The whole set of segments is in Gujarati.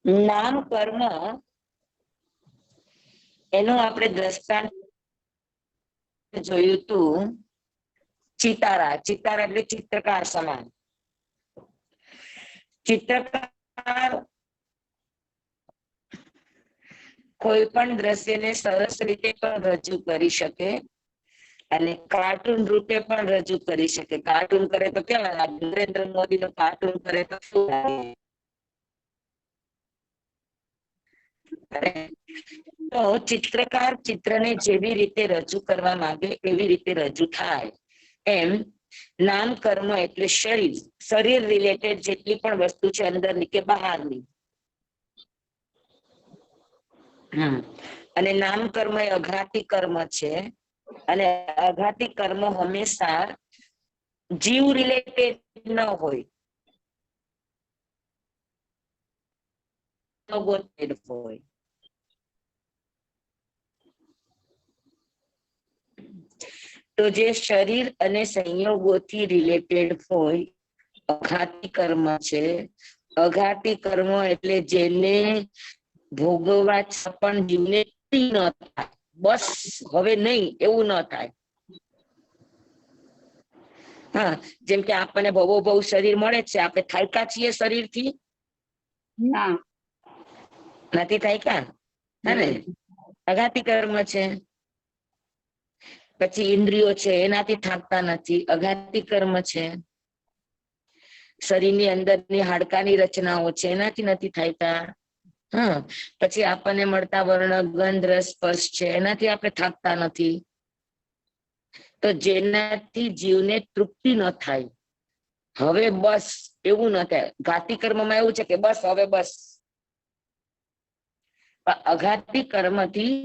નામ કર્મ એનું આપણે દ્રષ્ટાંત જોયું તું ચિતારા. ચિતારા એટલે ચિત્રકાર સમાન. ચિત્રકાર કોઈ પણ દ્રશ્યને સરસ રીતે પણ રજૂ કરી શકે અને કાર્ટૂન રૂપે પણ રજૂ કરી શકે. કાર્ટૂન કરે તો કેવા લાગે? નરેન્દ્ર મોદી નું કાર્ટૂન કરે તો શું લાગે? તો ચિત્રકાર ચિત્રને જેવી રીતે રજૂ કરવા માંગે એવી રીતે રજૂ થાય. એમ નામ કર્મ એટલે શરીર. શરીર રિલેટેડ જેટલી પણ વસ્તુ છે અંદરની કે બહારની. અને નામ કર્મ એ અઘાતી કર્મ છે. અને અઘાતી કર્મ હંમેશા જીવ રિલેટેડ ન હોય, હોય. તો જે શરીર અને સંયોગોથી રિલેટેડ હોય અઘાતી કર્મ છે. અઘાતી કર્મ એટલે જેને ભોગવવા પણ જીવને ન થાય, બસ હવે નહીં એવું ન થાય. હા, જેમ કે આપણને બહુ શરીર મળે છે, આપણે થાક્યા છીએ શરીર થી? ના, નથી થાક્યા. હે ને? અઘાતી કર્મ છે. પછી ઇન્દ્રિયો છે એનાથી થાકતા નથી, અઘાતી કર્મ છે. શરીરની અંદરની હાડકાની રચનાઓ છે એનાથી નથી થાકતા. હા, પછી આપણને મળતા વર્ણ, ગંધ, રસ, સ્પર્શ છે એનાથી આપણે થાકતા નથી. તો જેનાથી જીવને તૃપ્તિ ન થાય, હવે બસ એવું ન થાય. ઘાતી કર્મમાં એવું છે કે બસ હવે બસ. અઘાતી કર્મથી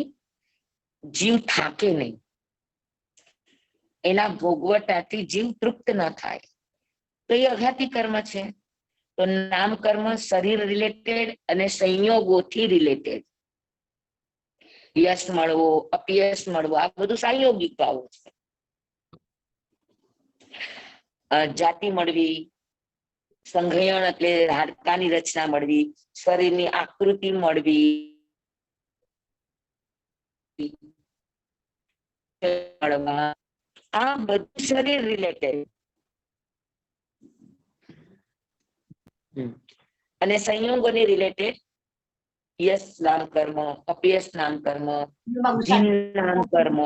જીવ થાકે નહીં, એના ભોગવટાથી જીવ તૃપ્ત ન થાય, તો એ અઘાતી કર્મ છે. તો નામ કર્મ શરીર રિલેટેડ અને સંયોગોથી રિલેટેડ. યશ મળવો, અપયશ મળવો, આ બધું સંયોગિકાઓ છે. જાતિ મળવી, સંઘયણ એટલે હાડકાની રચના મળવી, શરીરની આકૃતિ મળવી, આ બધું શરીર રિલેટેડ. અને સંયોગોની રિલેટેડ યશ નામ કર્મ, અપયશ નામ કર્મ, જીન નામ કર્મ.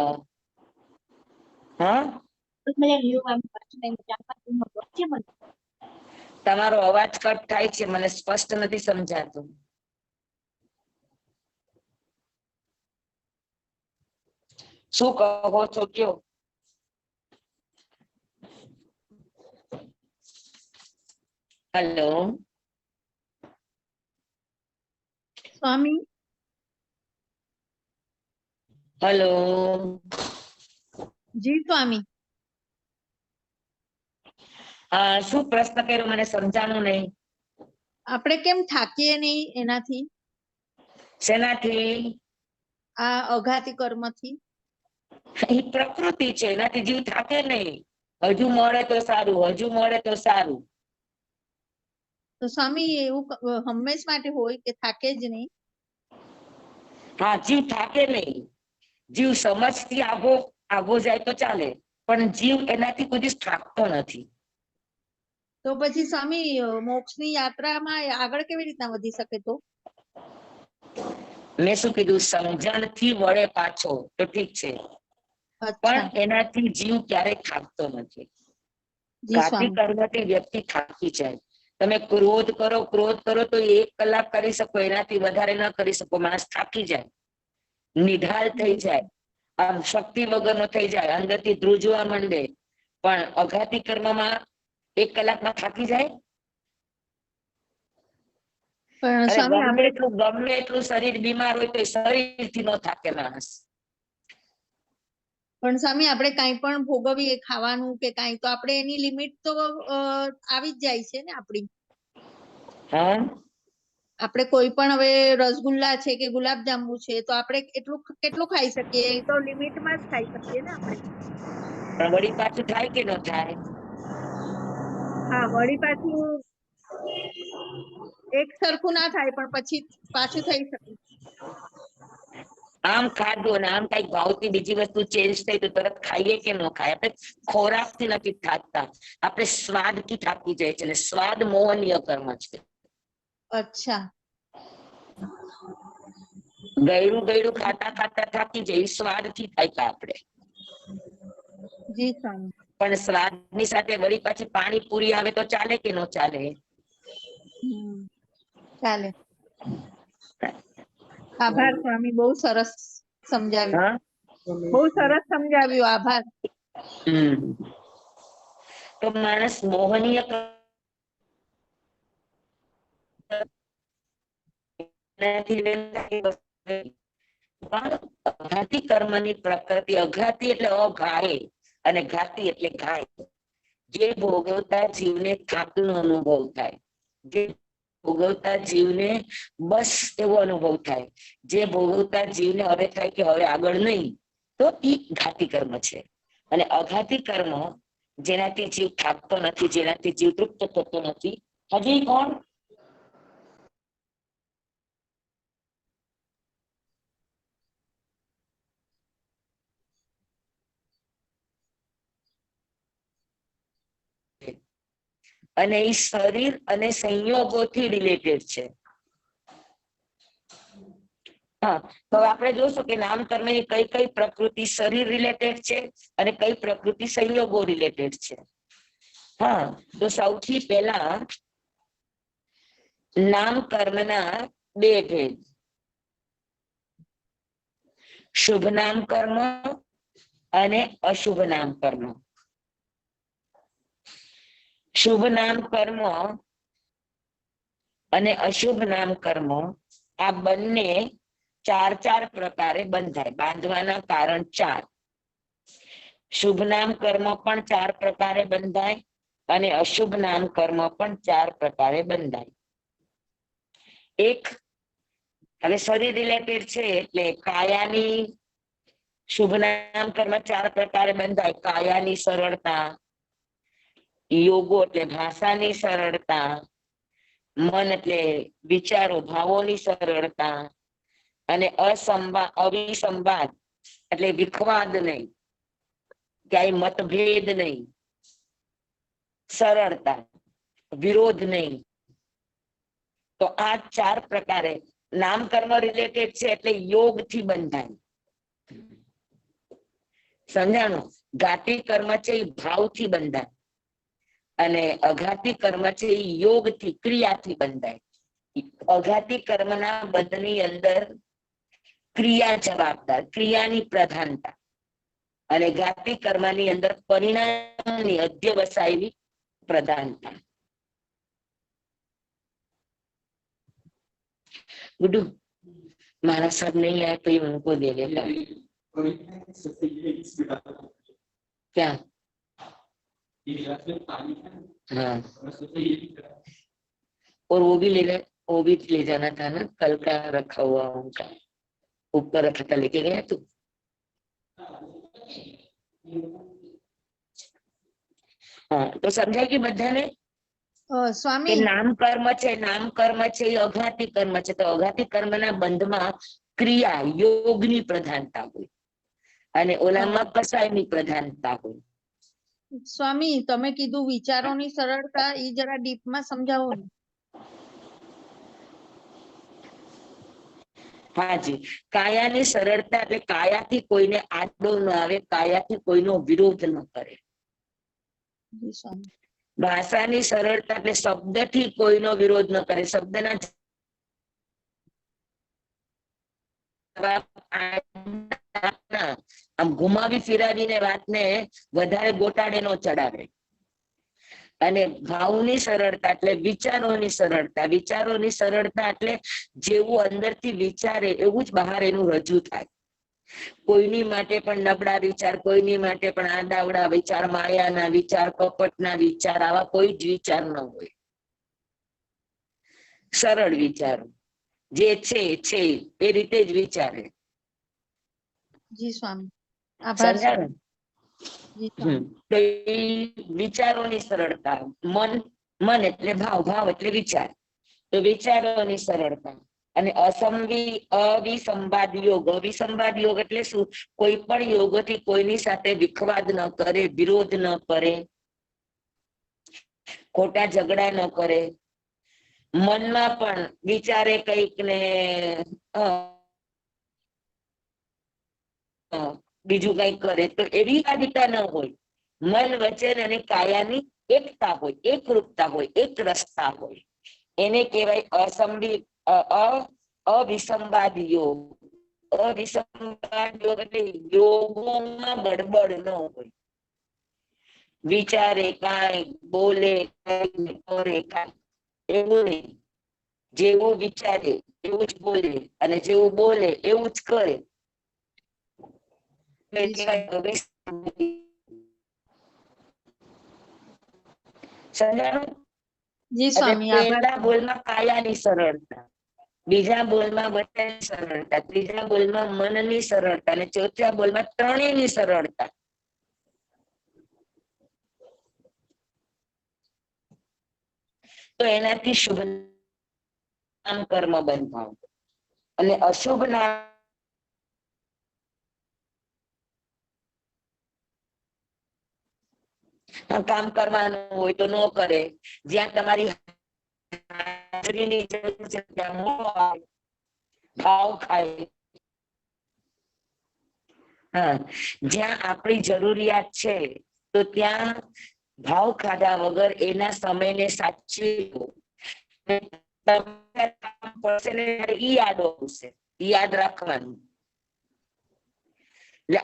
હા, તમારો અવાજ કટ થાય છે, મને સ્પષ્ટ નથી સમજાતું. શું કહો છો કયો? હેલો સ્વામી. હેલો જી સ્વામી. શું પ્રશ્ન કર્યો મને સમજાણું નહીં. આપણે કેમ થાકીએ નહીં એનાથી? શેનાથી? આ અઘાતી કર્મથી. એ પ્રકૃતિ છે, એનાથી જીવ થાકે નહીં. હજુ મળે તો સારું, હજુ મળે તો સારું. તો સ્વામી એવું હંમેશ માટે હોય કે થાકે જ નહીં? હા, જીવ થાકે નહીં. જીવ સમજથી આગો જાય તો ચાલે, પણ જીવ એનાથી કોઈ દિવસ થાકતો નથી. તો પછી સ્વામી મોક્ષની યાત્રામાં આગળ કેવી રીતના વધી શકે? તો મેં શું કીધું? સમજણથી વળે પાછો તો ઠીક છે, પણ એનાથી જીવ ક્યારેય થાકતો નથી. ઘાતી કર્મથી વ્યક્તિ થાકી જાય. તમે ક્રોધ કરો તો 1 કલાક કરી શકો, એનાથી વધારે ન કરી શકો. માણસ થાકી જાય, નિઢાલ થઈ જાય, આમ શક્તિ વગરનો થઈ જાય, અંદરથી ધ્રુજવા માંડે. પણ અઘાતી કર્મમાં 1 કલાકમાં થાકી જાય. પણ અને સ્વામી ગમે એટલું શરીર બીમાર હોય તો શરીરથી ન થાકે માણસ. પણ સ્વામી આપણે કાંઈ પણ ભોગવીએ, ખાવાનું કે કાંઈ, તો આપણે એની લિમિટ તો આવી જ જાય છે ને આપણી. હા, આપણે કોઈ પણ હવે રસગુલ્લા છે કે ગુલાબજાંબુ છે તો આપણે કેટલું ખાઈ શકીએ? એ તો લિમિટમાં જ ખાઈ શકીએ ને આપણે. પણ વળી પાછું થાય કે ન થાય? હા, વળી પાછું એક સરખું ના થાય પણ પછી પાછું થઈ શકે. આમ ખાધું અને આમ કઈક ભાવથી બીજી વસ્તુ ચેન્જ થઈ તો તરત ખાઈએ કે ન ખાય? આપણે ખોરાક થી નથી થાકતા, આપણે સ્વાદ થી થાકી જાય છે, અને સ્વાદ મોહનીય કર્મ છે. અચ્છા. ગળ્યું ગળ્યું ખાતા ખાતા થાકી જાય, સ્વાદ થી થાય આપણે. જી સ્વામી. પણ સ્વાદ ની સાથે વળી પાછી પાણીપુરી આવે તો ચાલે કે ન ચાલે? ચાલે. આભાર સ્વામી, બહુ સરસ સમજાવ્યું. બહુ સરસ સમજાવ્યું, આભાર. તો માણસ મોહનીય અઘાતી કર્મની પ્રકૃતિ, અઘાતી એટલે અઘાય અને ઘાતી એટલે ઘાય. જે ભોગવતા જીવને થાકનો અનુભવ થાય, જે ભોગવતા જીવને બસ એવો અનુભવ થાય, જે ભોગવતા જીવને હવે થાય કે હવે આગળ નહીં, તો એ ઘાતી કર્મ છે. અને અઘાતી કર્મ જેનાથી જીવ થાકતો નથી, જેનાથી જીવ તૃપ્ત થતો નથી. હજી કોણ? અને એ શરીર અને સંયોગોથી રિલેટેડ છે. હા, તો આપણે જોશું કે નામ કર્મની કઈ કઈ પ્રકૃતિ શરીર રિલેટેડ છે અને કઈ પ્રકૃતિ સંયોગો રિલેટેડ છે. હા, તો સૌથી પહેલા નામ કર્મના બે ભેદ: શુભ નામ કર્મ અને અશુભ નામ કર્મ. શુભ નામ કર્મ અને અશુભ નામ કર્મ આ બંને ચાર ચાર પ્રકારે બંધાય. બાંધવાના કારણ ચાર. શુભ નામ કર્મ પણ ચાર પ્રકારે બંધાય અને અશુભ નામ કર્મ પણ ચાર પ્રકારે બંધાય. એક, હવે શરીર રિલેટેડ છે એટલે કાયાની શુભ નામ કર્મ ચાર પ્રકારે બંધાય. કાયાની સરળતા, યોગો એટલે ભાષાની સરળતા, મન એટલે વિચારો ભાવોની સરળતા, અને અવિસંવાદ એટલે વિખવાદ નહીં, ક્યાંય મતભેદ નહીં, સરળતા, વિરોધ નહીં. તો આ ચાર પ્રકારે નામ કર્મ રિલેટેડ છે એટલે યોગ થી બંધાય. સમજાણું? ઘાતી કર્મ છે એ ભાવ થી બંધાય અને અઘાતી કર્મ છે એ યોગ થી, ક્રિયાથી બંધાય. અઘાતી કર્મના બંધની અંદર ક્રિયા જવાબદાર, ક્રિયાની પ્રધાનતા, અને ઘાતી કર્મની અંદર પરિણામની અધ્યવસાયની પ્રધાનતા. गुड्डू मारा सब नहीं आया तो ये उनको दे देता। क्या? हाँ, और वो भी ले जाना था ना, कल का रखा हुआ उनका ऊपर रखा था, लेके गया तू? हाँ, तो समझाएगी बधा ने સ્વામી નામ કર્મ છે, નામ કર્મ છે એ અઘાતી કર્મ છે. તો અઘાતી કર્મના બંધમાં ક્રિયા યોગની પ્રધાનતા હોય અને ઓલામાં કસાયની પ્રધાનતા હોય. સ્વામી તમે કીધું વિચારોની સરળતા, એ જરા ડીપમાં સમજાવો ને. હાજી, કાયાની સરળતા એટલે કાયાથી કોઈને આડો ન આવે, કાયાથી કોઈનો વિરોધ ન કરે. ભાષાની સરળતા એટલે શબ્દથી કોઈનો વિરોધ ન કરે, શબ્દના આમ ઘુમાવી ફિરાવીને વાતને વધારે ગોટાળે નો ચડાવે. અને ભાવની સરળતા એટલે વિચારોની સરળતા, વિચારોની સરળતા એટલે જેવું અંદરથી વિચારે એવું જ બહાર એનું રજૂ થાય. કોઈની માટે પણ નબળા વિચાર, કોઈની માટે પણ આડાવડા વિચાર, માયાના વિચાર, કપટના વિચાર, આવા કોઈ જ વિચાર ન હોય. સરળ વિચારો, જે છે એ રીતે જ વિચારે. જી સ્વામી, આભાર. તો વિચારોની સરળતા, મન એટલે ભાવ, ભાવ એટલે વિચાર. તો તો વિચારોની સરળતા. અને અવિસંવાદ યોગ. અવિસંવાદ યોગ એટલે શું? કોઈ પણ યોગથી કોઈની સાથે વિખવાદ ન કરે, વિરોધ ન કરે, ખોટા ઝઘડા ન કરે, મનમાં પણ વિચારે કઈક ને બીજું કઈક કરે તો એવી વાદિતા ન હોય. મન, વચન અને કાયાની એકતા હોય, એકરૂપતા હોય, એક રસતા હોય. એને કહેવાય અવિસંવાદ યોગ. અવિસંવાદ યોગ એટલે યોગોમાં ગડબડ ન હોય. વિચારે કાંઈ, બોલે કાંઈ, કરે કાંઈ, એવું નહીં. જેવું વિચારે એવું જ બોલે અને જેવું બોલે એવું જ કરે. પહેલા બોલમાં કાયાની સરળતા, બીજા બોલમાં વચનની સરળતા, ત્રીજા બોલમાં મનની સરળતા અને ચોથા બોલમાં ત્રણેયની સરળતા. તો એનાથી શુભ નામ કર્મ બંધાય અને અશુભ નામ કામ કરવાનું હોય તો ન કરે. જ્યાં તમારી હાજરીની જરૂર છે ત્યાં મોહ આવે, ભાવ ખાય. જ્યાં આપણી જરૂરિયાત છે તો ત્યાં ભાવ ખાધા વગર એના સમયને સાચવી યાદ આવશે, યાદ રાખવાનું. એટલે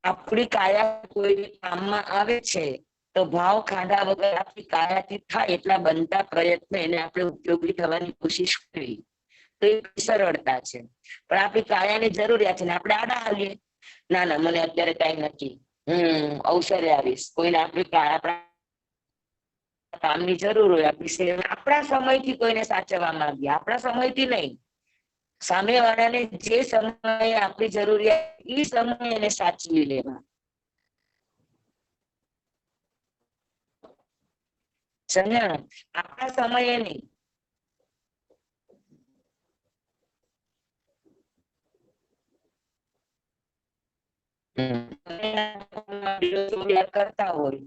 આપણી કાયા કોઈ કામમાં આવે છે તો ભાવ ખાધા વગર આપણી કાયાથી થાય એટલા બનતા પ્રયત્ન એને આપણે ઉપયોગી થવાની કોશિશ કરવી, તો એ સરળતા છે. પણ આપણી કાયાની જરૂરિયાત છે ને આપણે આડા આવીએ, ના ના મને અત્યારે ટાઈમ નથી, અવસરે આવીશ. કોઈને આપણા કામની જરૂર હોય, આપણા સમયથી કોઈને સાચવવા માંગીએ, આપણા સમયથી નહીં, સામે વાળાને જે સમયે આપણી જરૂરિયાત એ સમયે એને સાચવી લેવા. સમજણ? આપણા સમયે નહીં. કરતા હોય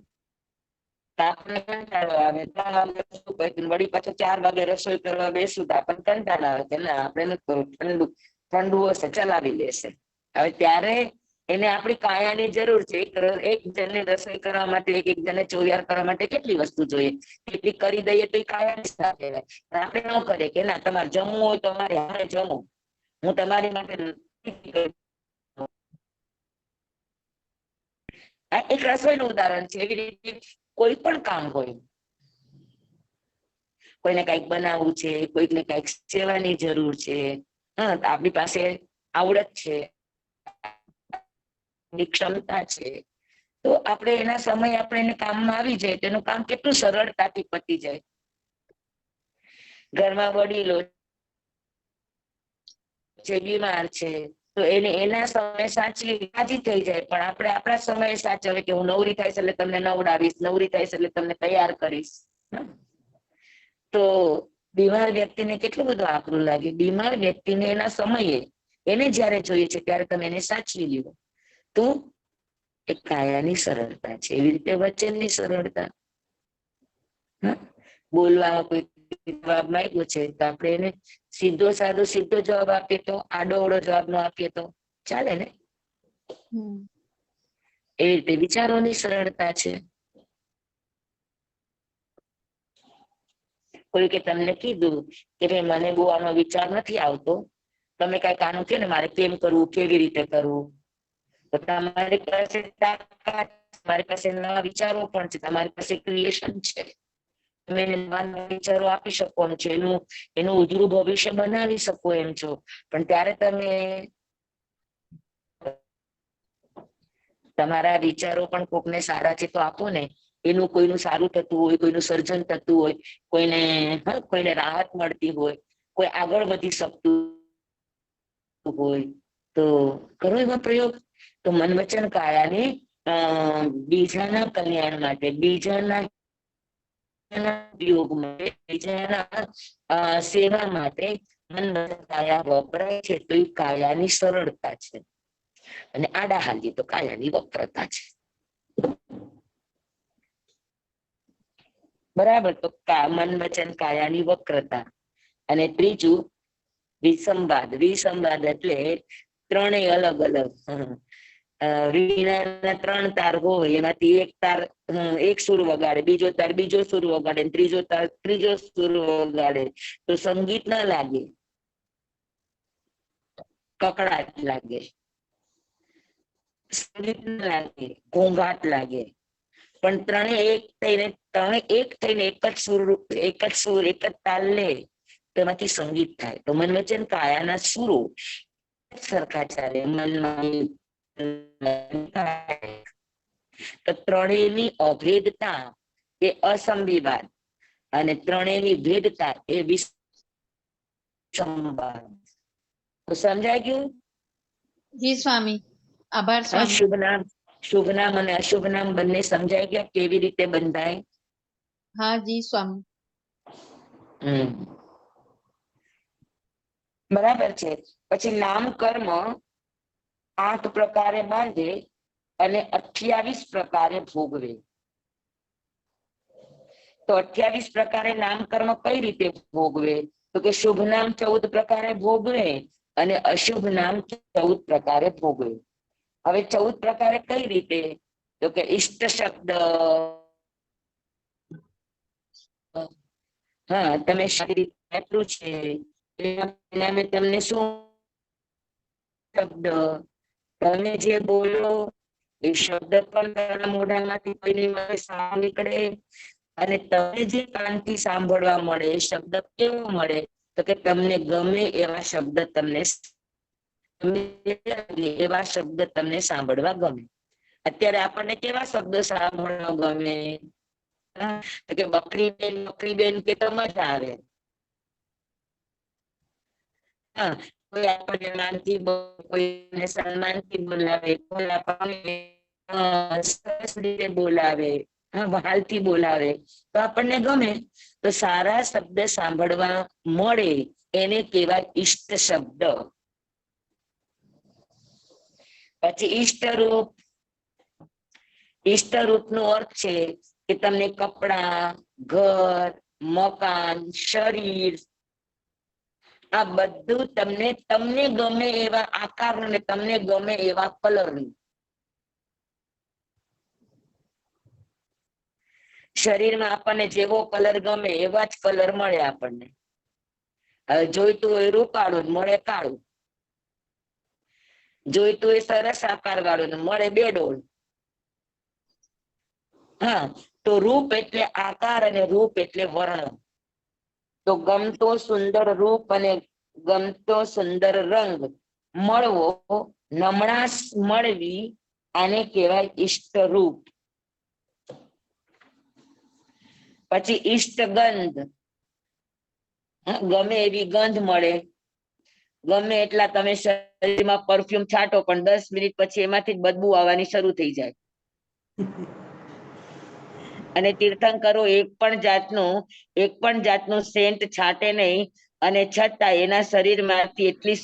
આપણે કંટાળો આવે, વળી પાછું 4 વાગે રસોઈ કરવા બેસું તો આપણને કંટાળો આવે કે ના આપણે નથી કરવું, ઠંડુ હશે ચલાવી લેશે. હવે ત્યારે એને આપણી કાયાની જરૂર છે. એક જણને રસોઈ કરવા માટે, એક જણને ચોવિયાર કરવા માટે કેટલી વસ્તુ જોઈએ, એટલી કરી દઈએ તો એ કાયાની કહેવાય. આપણે ન કરીએ કે ના તમારે જમવું હોય તો અમારે હારે જમો, હું તમારી માટે એક રસોઈનું ઉદાહરણ છે. એવી રીતે કોઈ પણ કામ હોય, કોઈને કઈક બનાવવું છે, કોઈને કઈક સેવાની જરૂર છે, આપણી પાસે આવડત છે, ક્ષમતા છે, તો આપણે એના સમય આપણે એને કામમાં આવી જાય તેનું કામ કેટલું સરળતાથી પતી જાય. ઘરમાં વડીલો છે, બીમાર છે, તો એને એના સમય સાચવી રાજી થઈ જાય. પણ આપણે આપણા સમયે સાચવે કે હું નવરી થઈશ એટલે તમને નવડાવીશ, નવરી થઈશ એટલે તમને તૈયાર કરીશ. તો બીમાર વ્યક્તિને કેટલું બધું આકરું લાગે. બીમાર વ્યક્તિને એના સમયે એને જયારે જોઈએ છે ત્યારે તમે એને સાચવી લ્યો, તો એક કાયાની સરળતા છે. એવી રીતે વચનની સરળતા. બોલવામાં કોઈ જવાબ માંગ્યો છે તો આપણે એને સીધો સાધો જવાબ આપીએ તો, આડો અવળો જવાબ ન આપીએ તો ચાલે ને? એવી રીતે વિચારોની સરળતા છે. કોઈ કે તમને કીધું કે ભાઈ મને બહુ આનો વિચાર નથી આવતો, તમે કઈક આનું કે ને મારે કેમ કરવું, કેવી રીતે કરવું, તો તમારી પાસે તમારી પાસે નવા વિચારો પણ છે, તમારી પાસે ક્રિએશન છે, તમે નવા વિચારો આપી શકો એમ છો, એનું ઉજળું ભવિષ્ય બનાવી શકો એમ છો. પણ ત્યારે તમે તમારા વિચારો પણ કોકને સારા છે તો આપો ને. એનું કોઈનું સારું થતું હોય, કોઈનું સર્જન થતું હોય, કોઈને રાહત મળતી હોય, કોઈ આગળ વધી શકતું હોય તો કરો એવા પ્રયોગ. તો મન વચન કાયાને બીજાના કલ્યાણ માટે, બીજાના ઉપયોગ માટે, બીજાના સેવા માટે મન વચન કાયા વપરાય છે તો એ કાયાની સરળતા છે, અને આડા હાલી તો કાયાની વક્રતા છે. બરાબર, તો મન વચન કાયાની વક્રતા. અને ત્રીજું વિસંવાદ. વિસંવાદ એટલે ત્રણેય અલગ અલગ. વીણાના 3 તાર હોય, એમાંથી એક તાર એક સુર વગાડે, બીજો તાર બીજો સુર વગાડે, ત્રીજો તાર ત્રીજો સુર વગાડે, તો સંગીત ના લાગે, કકડાટ લાગે, સંગીત ના લાગે, ઘોંઘાટ લાગે. પણ ત્રણે એક થઈને એક જ સુર એક જ તાલ લે, તેમાંથી સંગીત થાય. તો મન વચન કાયાના સુરો સરખા ચાલે. મનમાં તો ત્રણેયની અભેદતા એ અસંવિવાદ, અને ત્રણેયની ભેદતા એ વિસંવાદ. તો સમજાય ગયું? જી સ્વામી, આભાર સ્વામી. શુભ નામ અને અશુભ નામ બંને સમજાઈ ગયા કેવી રીતે બંધાય? હા જી સ્વામી. બરાબર છે. પછી નામ કર્મ 8 પ્રકારે બાંધે અને 28 પ્રકારે ભોગવે. તો 28 પ્રકારે નામ કર્મ કઈ રીતે ભોગવે? તો કે શુભ નામ 14 પ્રકારે ભોગવે અને અશુભ નામ 14 પ્રકારે ભોગવે. હવે 14 પ્રકારે કઈ રીતે? તો કે ઈષ્ટ શબ્દ, હા તમે સારી રીતે આપ્યું છે, પરિણામે તમને શું શબ્દ, તમે જે બોલો એ શબ્દ પણ તમારા મોઢામાંથી કોઈની માટે સાવ નીકળે, અને તમે જે કાનથી સાંભળવા મળે એ શબ્દ કેવો મળે? તો કે તમને ગમે એવા શબ્દ એવા શબ્દ તમને સાંભળવા ગમે. અત્યારે આપણને કેવા શબ્દો સાંભળવા ગમે? તો કે બકરી બેન કે તો મજા આવે. હા, કોઈ આપણને માનથી કોઈને સન્માનથી બોલાવે, કોઈ આપણને સરસ રીતે બોલાવે, વહાલથી બોલાવે તો આપણને ગમે. તો સારા શબ્દ સાંભળવા મળે એને કહેવાય ઈષ્ટ શબ્દ. પછી ઈષ્ટરૂપ. ઈષ્ટરૂપ નો અર્થ છે કે તમને કપડા, ઘર, મકાન, શરીર, આ બધું તમને ગમે એવા આકાર અને તમને ગમે એવા કલર. શરીરમાં આપણને જેવો કલર ગમે એવા જ કલર મળે આપણને. હવે જોઈતું હોય રૂપાળું મળે કાળું, જોઈતું હોય સરસ આકાર વાળું મળે બેડોળ. હા, તો રૂપ એટલે આકાર અને રૂપ એટલે વર્ણ. તો ગમતો સુંદર રૂપ અને ગમતો સુંદર રંગ મળવો, નમણાશ મળવી, આને કહેવાય ઈષ્ટ રૂપ. પછી ઈષ્ટ ગંધ. ગમે એવી ગંધ મળે. ગમે એટલા તમે શરીરમાં પરફ્યુમ છાંટો પણ 10 મિનિટ પછી એમાંથી જ બદબુ આવવાની શરૂ થઈ જાય. અને તીર્થંકરો એક પણ જાતનું સેન્ટ છાંટે નહીં, અને છતાં એના શરીરમાંથી એટલી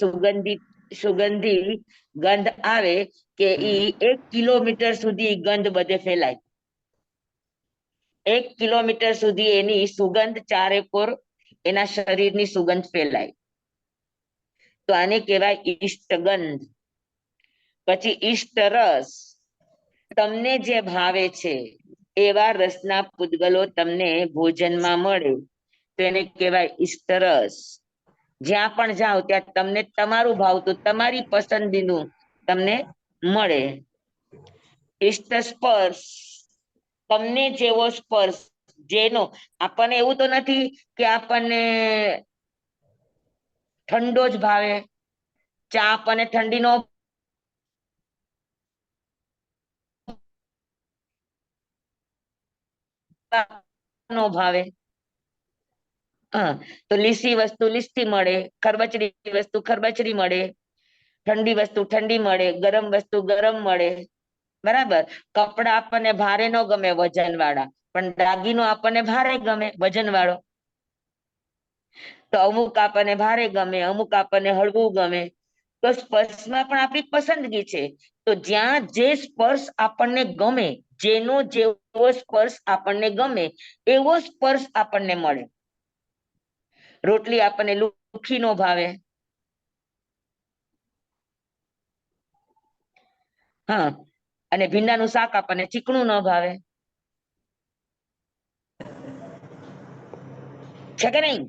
સુગંધી ગંધ આવે કે ઈ 1 કિલોમીટર સુધી ગંધ બધે ફેલાય. 1 કિલોમીટર સુધી એની સુગંધ ચારેકોર એના શરીરની સુગંધ ફેલાય. તો આને કહેવાય ઈષ્ટ ગંધ. પછી ઈષ્ટ રસ. તમને જે ભાવે છે એવા રસના પૂતગલો તમને ભોજનમાં મળે તો એને કહેવાય ઈષ્ટ રસ. જ્યાં પણ જાઓ ત્યાં તમને તમારું ભાવતું, તમારી પસંદગીનું તમને મળે. ઈષ્ટ સ્પર્શ. તમને જેવો સ્પર્શ, જેનો આપણને એવું તો નથી કે આપણને ઠંડો જ ભાવે, ચા આપણને ઠંડી નો ભાવે. હા, તો લીસી વસ્તુ લીસી મળે, ખરબચડી વસ્તુ ખરબચડી મળે, ઠંડી વસ્તુ ઠંડી મળે, ગરમ વસ્તુ ગરમ મળે. બરાબર. કપડા આપણને ભારે ન ગમે વજન વાળા, પણ દાગીનો આપણને ભારે ગમે, વજન વાળો. તો અમુક આપણને ભારે ગમે, અમુક આપણને હળવું ગમે. તો સ્પર્શમાં પણ આપણી પસંદગી છે. તો જ્યાં જે સ્પર્શ આપણને ગમે, જેનો જેવો સ્પર્શ આપણને ગમે એવો સ્પર્શ આપણને મળે. રોટલી આપણને લુખી નો ભાવે, હા, અને ભીંડાનું શાક આપણને ચીકણું ન ભાવે, છે કે નહીં?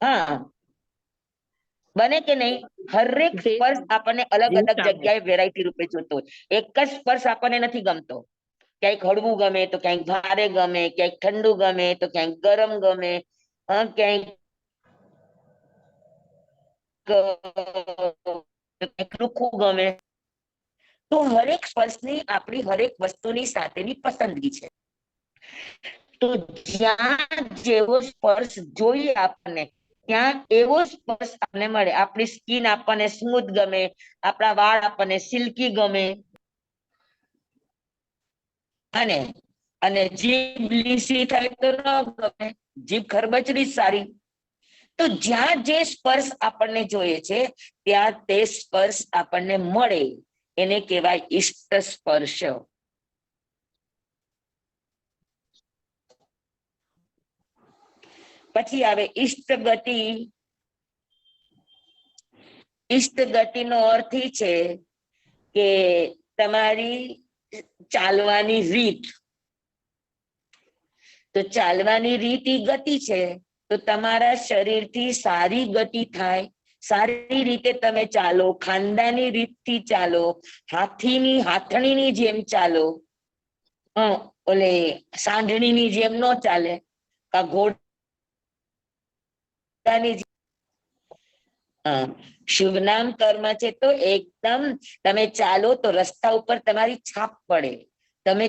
હા, બને કે નહીં? હરેક સ્પર્શ આપણને અલગ અલગ જગ્યાએ વેરાયટી રૂપે જોતો હોય. એક જ સ્પર્શ આપણને નથી ગમતો. ક્યાંક હળવું ગમે તો ક્યાંક ભારે ગમે, ક્યાંક ઠંડુ ગમે તો ક્યાંક ગરમ ગમે, ક્યાંક લુખું ગમે. તો હરેક સ્પર્શની આપણી હરેક વસ્તુની સાથેની પસંદગી છે. તો જ્યાં જેવો સ્પર્શ જોઈએ આપણને, ત્યાં એવો સ્પર્શ આપણને મળે. આપણી સ્કિન આપણને સ્મૂથ ગમે, આપણા વાળ આપણને સિલ્કી ગમે, અને અને જીભ લીસી થાય તો ન ગમે, જીભ ખરબચડી સારી. તો જ્યાં જે સ્પર્શ આપણને જોઈએ છે ત્યાં તે સ્પર્શ આપણને મળે એને કહેવાય ઈષ્ટ સ્પર્શ. પછી આવે ઈષ્ટ ગતિ. ઈષ્ટ ગતિનો અર્થ એ છે કે તમારી ચાલવાની રીત. તો ચાલવાની રીત ઈ ગતિ છે. તો તમારા શરીરથી સારી ગતિ થાય, સારી રીતે તમે ચાલો, ખાનદાની રીતથી ચાલો, હાથણીની જેમ ચાલો, ઓલે સાંઢણીની જેમ ન ચાલે, કા ઘોડાની શુભ નામ કર્મ છે. તો એકદમ તમે ચાલો તો રસ્તા ઉપર તમારી છાપ પડે. તમે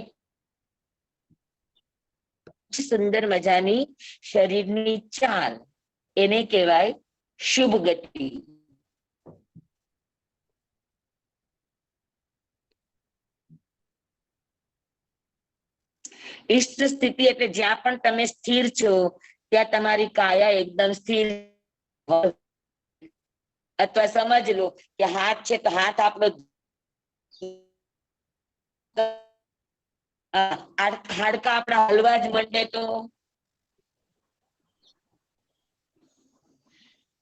સુંદર મજાની શરીરની ચાલ, એને કહેવાય શુભ ગતિ. ઈષ્ટ સ્થિતિ એટલે જ્યાં પણ તમે સ્થિર છો ત્યાં તમારી કાયા એકદમ સ્થિર. અથવા સમજ લો કે હાથ છે તો હાથ આપણો હાડકા આપણા હલવા જ મંડે તો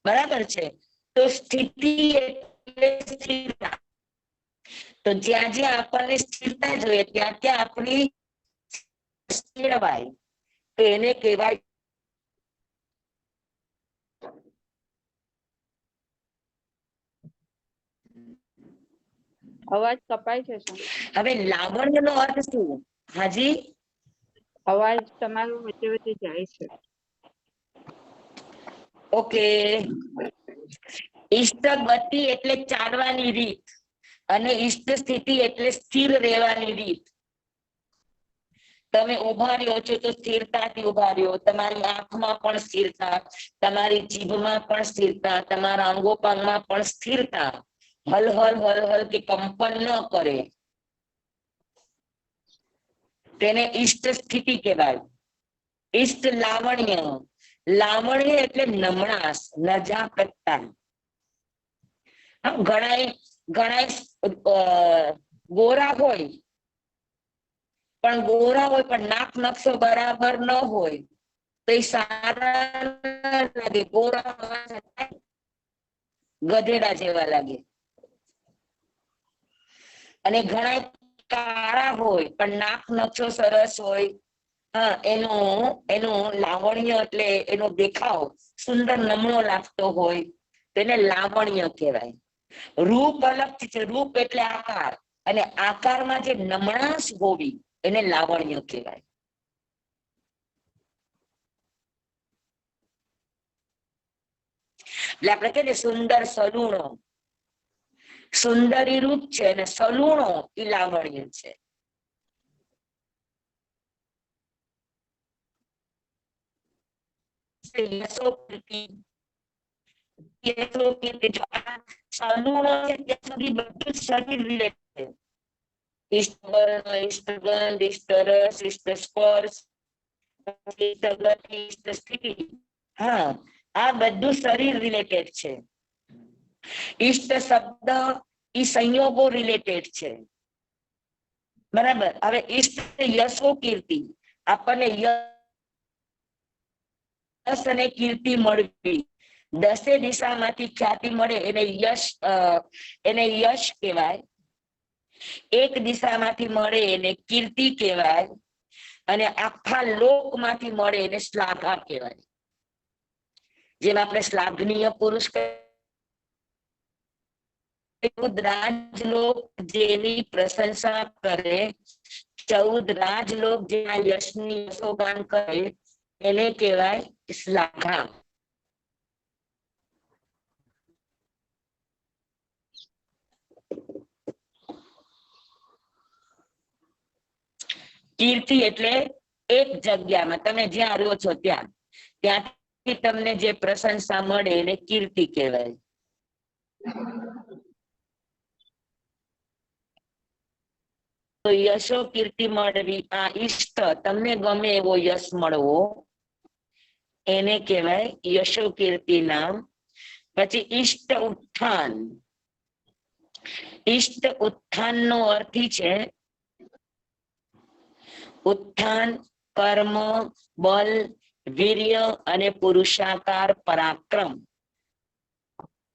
બરાબર છે. તો સ્થિતિ એટલે સ્થિરતા. તો જ્યાં જ્યાં આપણને સ્થિરતા જોઈએ ત્યાં ત્યાં આપણી તો એને કહેવાય અવાજ કપાય છે. હવે લાવણ્ય નો અર્થ શું? હાજી, અવાજ તમારો વચ્ચે વચ્ચે જાય છે. ઓકે. ઈષ્ટ ગતિ એટલે ચાલવાની રીત, અને ઈષ્ટ સ્થિતિ એટલે સ્થિર રહેવાની રીત. તમે ઉભા રહ્યો છો તો સ્થિરતાથી ઉભા રહ્યો. તમારી આંખમાં પણ સ્થિરતા, તમારી જીભમાં પણ સ્થિરતા, તમારા અંગોપાંગમાં પણ સ્થિરતા. હલ હલ હલ હલ કે કંપન ન કરે, તેને ઈષ્ટ સ્થિતિ કહેવાય. ઈષ્ટ લાવણ્ય. લાવણ્ય એટલે નમણાસ, નજાકતતા. ઘણા ગોરા હોય, પણ ગોરા હોય પણ નાક નકશો બરાબર ન હોય તો એ સારા લાગે. ગોરા ગધેડા જેવા લાગે. અને ઘણા કાળા હોય પણ નાક નકશો સરસ હોય, એનું લાવણ્ય એટલે એનો દેખાવ સુંદર નમણો લાગતો હોય, તેને લાવણ્ય કહેવાય. રૂપ અલગથી છે. રૂપ એટલે આકાર, અને આકારમાં જે નમણાશ હોવી એને લાવણ્ય કહેવાય. એટલે આપણે કહીએ ને સુંદર સલુણો, સુંદરી રૂપ છે અને સલુણો એ લાવણ્ય છે. સલુણો છે ત્યાં સુધી બધું શરીર રિલેટેડ. ઇષ્ટવર્ણ, ઇષ્ટગંધ, ઇષ્ટરસ, ઇષ્ટસ્પર્શ, ઇષ્ટગતિ, ઇષ્ટસ્થિતિ. હા, આ બધું શરીર રિલેટેડ છે. ઇષ્ટ શબ્દ ઈ સંયોગો રિલેટેડ છે. બરાબર. હવે ઇષ્ટ યશો કીર્તિ, આપણને યશ અને કીર્તિ મળવી, દસે દિશામાંથી ખ્યાતિ મળે એને યશ કહેવાય. એક દિશામાંથી મળે એને કીર્તિ કહેવાય, અને આખા લોકમાંથી મળે એને શ્લાઘા કહેવાય. જેમ આપણે શ્લાઘનીય પુરુષ રાજલોક જેની પ્રશંસા કરે, 14 રાજલોક જેના યશની યશોગાન કરે એને કહેવાય શ્લાઘા. કીર્તિ એટલે એક જગ્યામાં તમે જ્યાં રહો છો ત્યાંથી તમને જે પ્રશંસા મળે એને કીર્તિ કહેવાય. તો યશો કીર્તિ મળવી, આ ઈષ્ટ તમને ગમે એવો યશ મળવો એને કહેવાય યશો કીર્તિ નામ. પછી ઈષ્ટ ઉત્થાન. ઈષ્ટ ઉત્થાન નો અર્થ છે ઉત્થાન, કર્મ, બલ, વીર્ય અને પુરુષાકાર પરાક્રમ.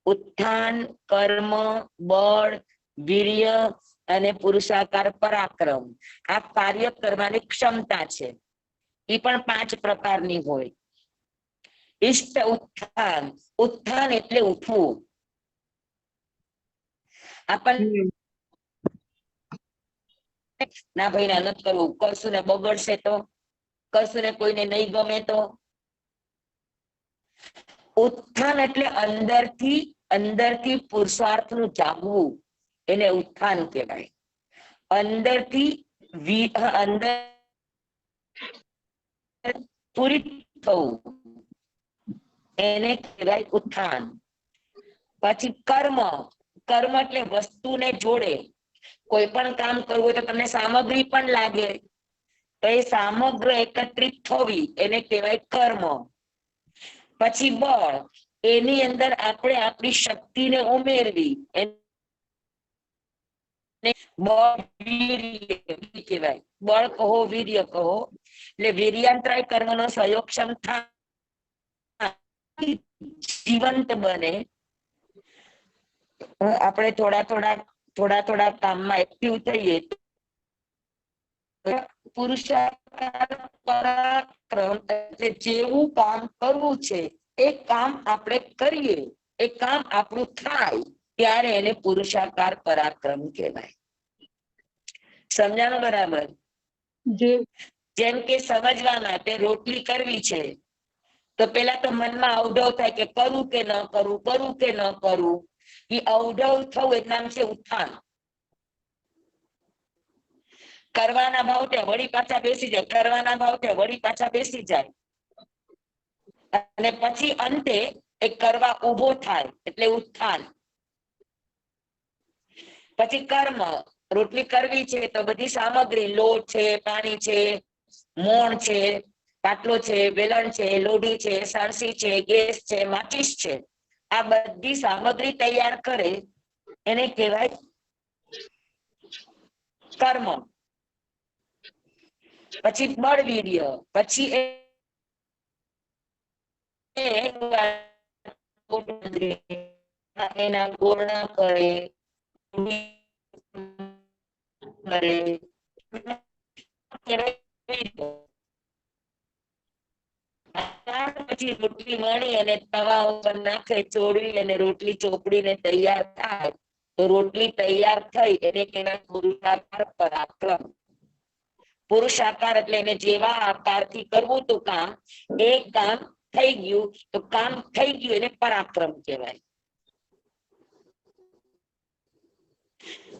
ઉત્થાન, કર્મ, બળ, વીર્ય અને પુરુષાકાર પરાક્રમ, આ કાર્ય કરવાની ક્ષમતા છે. એ પણ 5 પ્રકારની હોય. ઇષ્ટ ઉત્થાન, ઉત્થાન એટલે ઉઠવું. આપણને ના ભાઈ ના નથી કરવું, કરશું ને બગડશે તો, કરશું ને કોઈને નહીં ગમે તો. ઉત્થાન એટલે અંદરથી પુરુષાર્થ નું જાગવું, એને ઉત્થાન કહેવાય. અંદરથી અંદર પૂરી થવું એને કહેવાય ઉત્થાન. પછી કર્મ, કર્મ એટલે વસ્તુને જોડે. કોઈ પણ કામ કરવું હોય તો તમને સામગ્રી પણ લાગે, તો એ સામગ્રી એકત્રિત થવી એને કહેવાય કર્મ. પછી બળ, એની અંદર આપણે આપણી શક્તિને ઉમેરવી બળ કહેવાય. બળ કહો વીર્ય કહો, એટલે વીર્યાંતરાય કર્મ નો સહયોગક્ષમ થાય, જીવંત બને. આપણે થોડા કામમાં એક્ટિવ થઈએ, પુરુષાર્થ પરાક્રમ એટલે જેવું કામ કરવું છે એ કામ આપણે કરીએ, એ કામ આપણું થાય ત્યારે એને પુરુષાકાર પરાક્રમ કહેવાય. સમજાણું બરાબર? જેમ કે સમજવા માટે રોટલી કરવી છે તો પેલા તો મનમાં અવઢવ થાય કે કરું કે ન કરું, કરું કે ન કરું. એ અવઢવ થવું એ નામ છે ઉત્થાન. કરવાના ભાવથી વળી પાછા બેસી જાય, કરવાના ભાવથી વળી પાછા બેસી જાય, અને પછી અંતે એ કરવા ઉભો થાય એટલે ઉત્થાન. પછી કર્મ, રોટલી કરવી છે તો બધી સામગ્રી, લોટ છે, પાણી છે, મોણ છે, પાટલો છે, વેલણ છે, લોઢી છે, સાણસી છે, ગેસ છે, માચીસ છે, આ બધી સામગ્રી તૈયાર કરે એને કહેવાય કર્મ. પછી બળવીર્ય, પછી એના ગોળના કરે, પછી રોટલી વણી અને તવા ઉપર નાખે, ચોળવી અને રોટલી ચોપડીને તૈયાર થાય તો રોટલી તૈયાર થઈ એને કહેવાય પુરુષાકાર પરાક્રમ. પુરુષાકાર એટલે એને જેવા આકારથી કરવું હતું કામ, એ કામ થઈ ગયું તો કામ થઈ ગયું એને પરાક્રમ કહેવાય.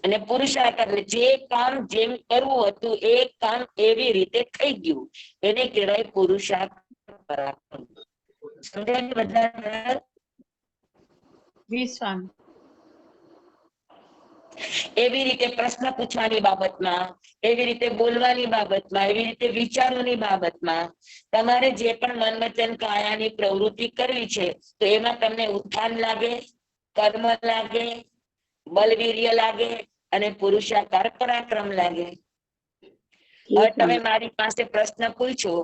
અને પુરુષાકાર જે કામ જેમ કરવું હતું એ કામ એવી રીતે થઈ ગયું એને કહેવાય પુરુષાકાર પરાક્રમ. સમજાય બધા? એવી રીતે પ્રશ્ન પૂછવાની બાબતમાં, એવી રીતે બોલવાની બાબતમાં, એવી રીતે વિચારોની બાબતમાં તમારે જે પણ મન વચન કાયાની પ્રવૃત્તિ કરવી છે તો એમાં તમને ઉત્થાન લાગે, કર્મ લાગે, બલવીર્ય લાગે અને પુરુષાકાર પરાક્રમ લાગે. હવે તમે મારી પાસે પ્રશ્ન પૂછ્યો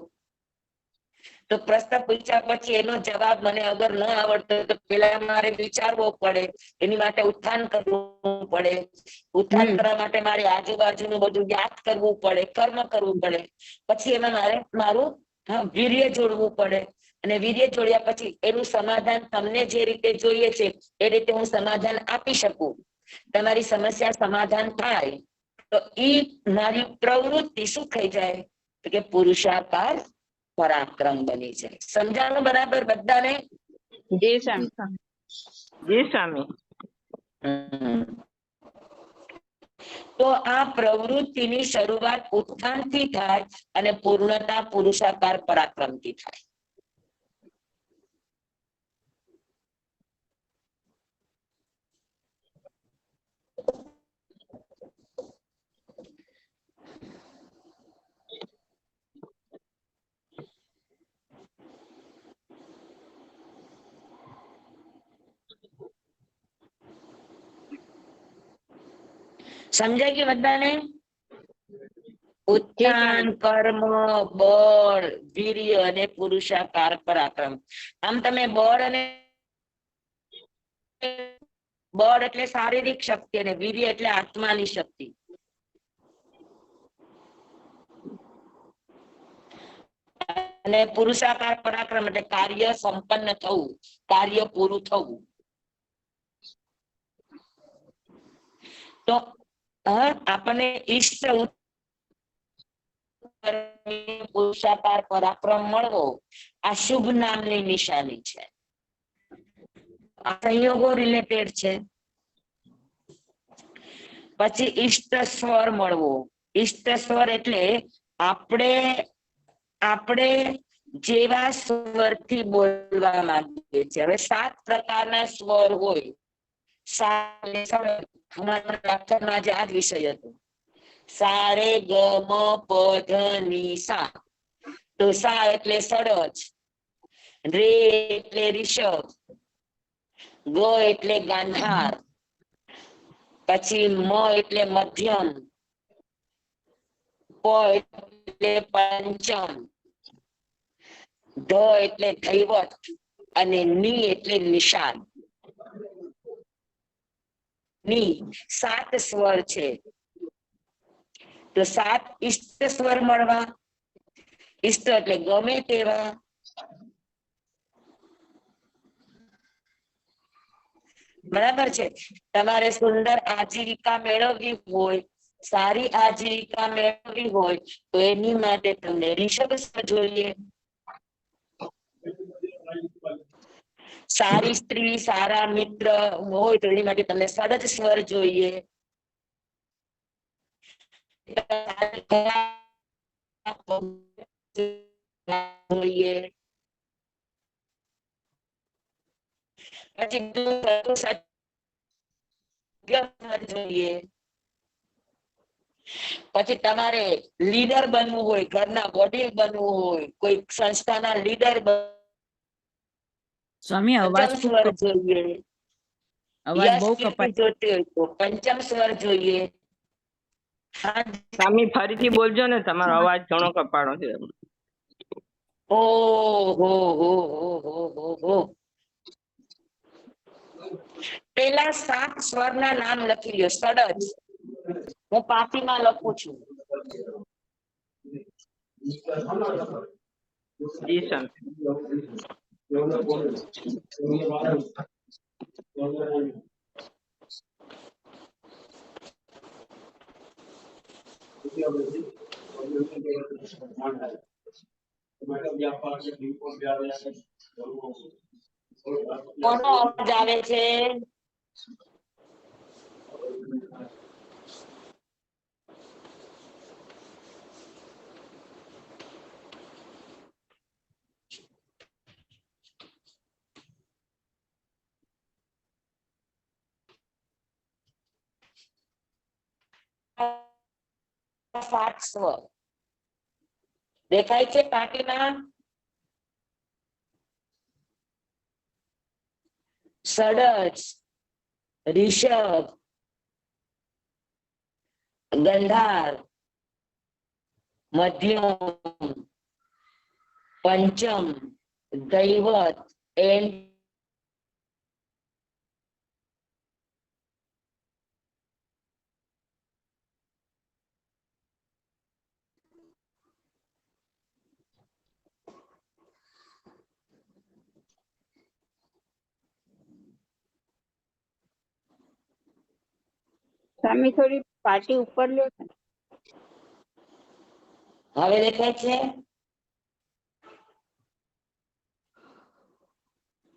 તો પ્રશ્ન પૂછ્યા પછી એનો જવાબ મને અગર ન આવડતો તો પેલા મારે વિચારવો પડે, એની માટે ઉત્થાન કરવું પડે. ઉત્થાન કરવા માટે મારે આજુબાજુનું બધું યાદ કરવું પડે, કર્મ કરવું પડે. પછી એમાં મારે મારું વીર્ય જોડવું પડે અને વીર્ય જોડ્યા પછી એનું સમાધાન તમને જે રીતે જોઈએ છે એ રીતે હું સમાધાન આપી શકું. તમારી સમસ્યા સમાધાન થાય તો ઈ મારી પ્રવૃત્તિ શું થઈ જાય કે પુરુષાકાર પરાક્રમ બની જાય. સમજાણું બરાબર બધાને? જી સ્વામી. જી સ્વામી. તો આ પ્રવૃત્તિની શરૂઆત ઉત્થાનથી થાય અને પૂર્ણતા પુરુષાકાર પરાક્રમથી થાય. સમજાય કે બધાને? ઉત્થાન, કર્મ, બળ, વીર્ય અને પુરુષાકાર પરાક્રમ. આમ તમે બળ એટલે શારીરિક શક્તિ અને વીર્ય એટલે આત્માની શક્તિ. અને પુરુષાકાર પરાક્રમ એટલે કાર્ય સંપન્ન થવું, કાર્ય પૂરું થવું. તો આપણને ઈષ્ટ પુરુષાકાર પરાક્રમ મળવો આ શુભ નામની નિશાની છે. આ સંયોગો રિલેટેડ છે. પછી ઈષ્ટ સ્વર મળવો. ઈષ્ટ સ્વર એટલે આપણે જેવા સ્વરથી બોલવા માંગીએ છીએ. હવે 7 પ્રકારના સ્વર હોય. આજે આ જ વિષય હતો. સા રે ગ મ પ ધ ની સા. તો સા એટલે સડજ, રે એટલે રિષભ, ગ એટલે ગાંધાર, પછી મ એટલે મધ્યમ, પ એટલે પંચમ, ધ એટલે ધૈવત અને ની એટલે નિષાદ. ની 7 સ્વર છે. તો 7 ઈષ્ટ સ્વર મળવા. ઈષ્ટ એટલે ગમે તેવા. બરાબર છે. તમારે સુંદર આજીવિકા મેળવવી હોય, સારી આજીવિકા મેળવવી હોય તો એની માટે તમને રિષભ સ્વર જોઈએ. સારી સ્ત્રી, સારા મિત્ર હોય તો એની માટે તમને સડજ સ્વર જોઈએ. જોઈએ. પછી તમારે લીડર બનવું હોય, ઘરના વડીલ બનવું હોય, કોઈ સંસ્થાના લીડર સ્વામી અવાજ પંચમ ખૂબ સ્વર જોઈએ. અવાજ યશ બહુ કીર્તિ કપાય. જોતી હોય તો પંચમ સ્વર જોઈએ. સ્વામી ફરીથી બોલજો ને, તમારો અવાજ ઘણો કપાણો છે. પેલા 7 સ્વરના નામ લખી લ્યો. સડજ હું પાટીમાં લખું છું. જી સ્વામી. કોનો અવાજ આવે છે? 7 સ્વર દેખાય છે પાટીમાં? ષડજ, ઋષભ, ગંધાર, મધ્યમ, પંચમ, દૈવત એન્ડ સ્વામી થોડી પાટી ઉપર લો. હવે દેખાય છે?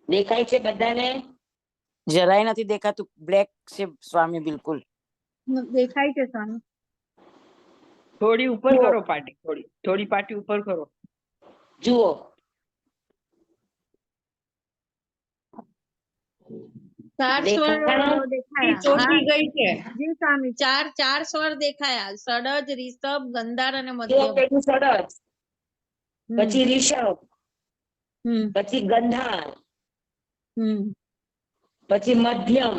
દેખાય છે બધાને? જરાય નથી દેખાતું, બ્લેક છે સ્વામી, બિલકુલ. દેખાય છે સ્વામી. થોડી ઉપર કરો પાટી, થોડી પાટી ઉપર કરો. જુઓ, ચાર સ્વર દેખાયા. ચોટી ગઈ છે. જી સ્વામી, ચાર સ્વર દેખાયા. ષડજ, રિષભ, ગંધાર અને જુઓ, મધ્યમ. પેલું ષડજ, પછી ઋષભ, પછી ગંધાર, પછી મધ્યમ,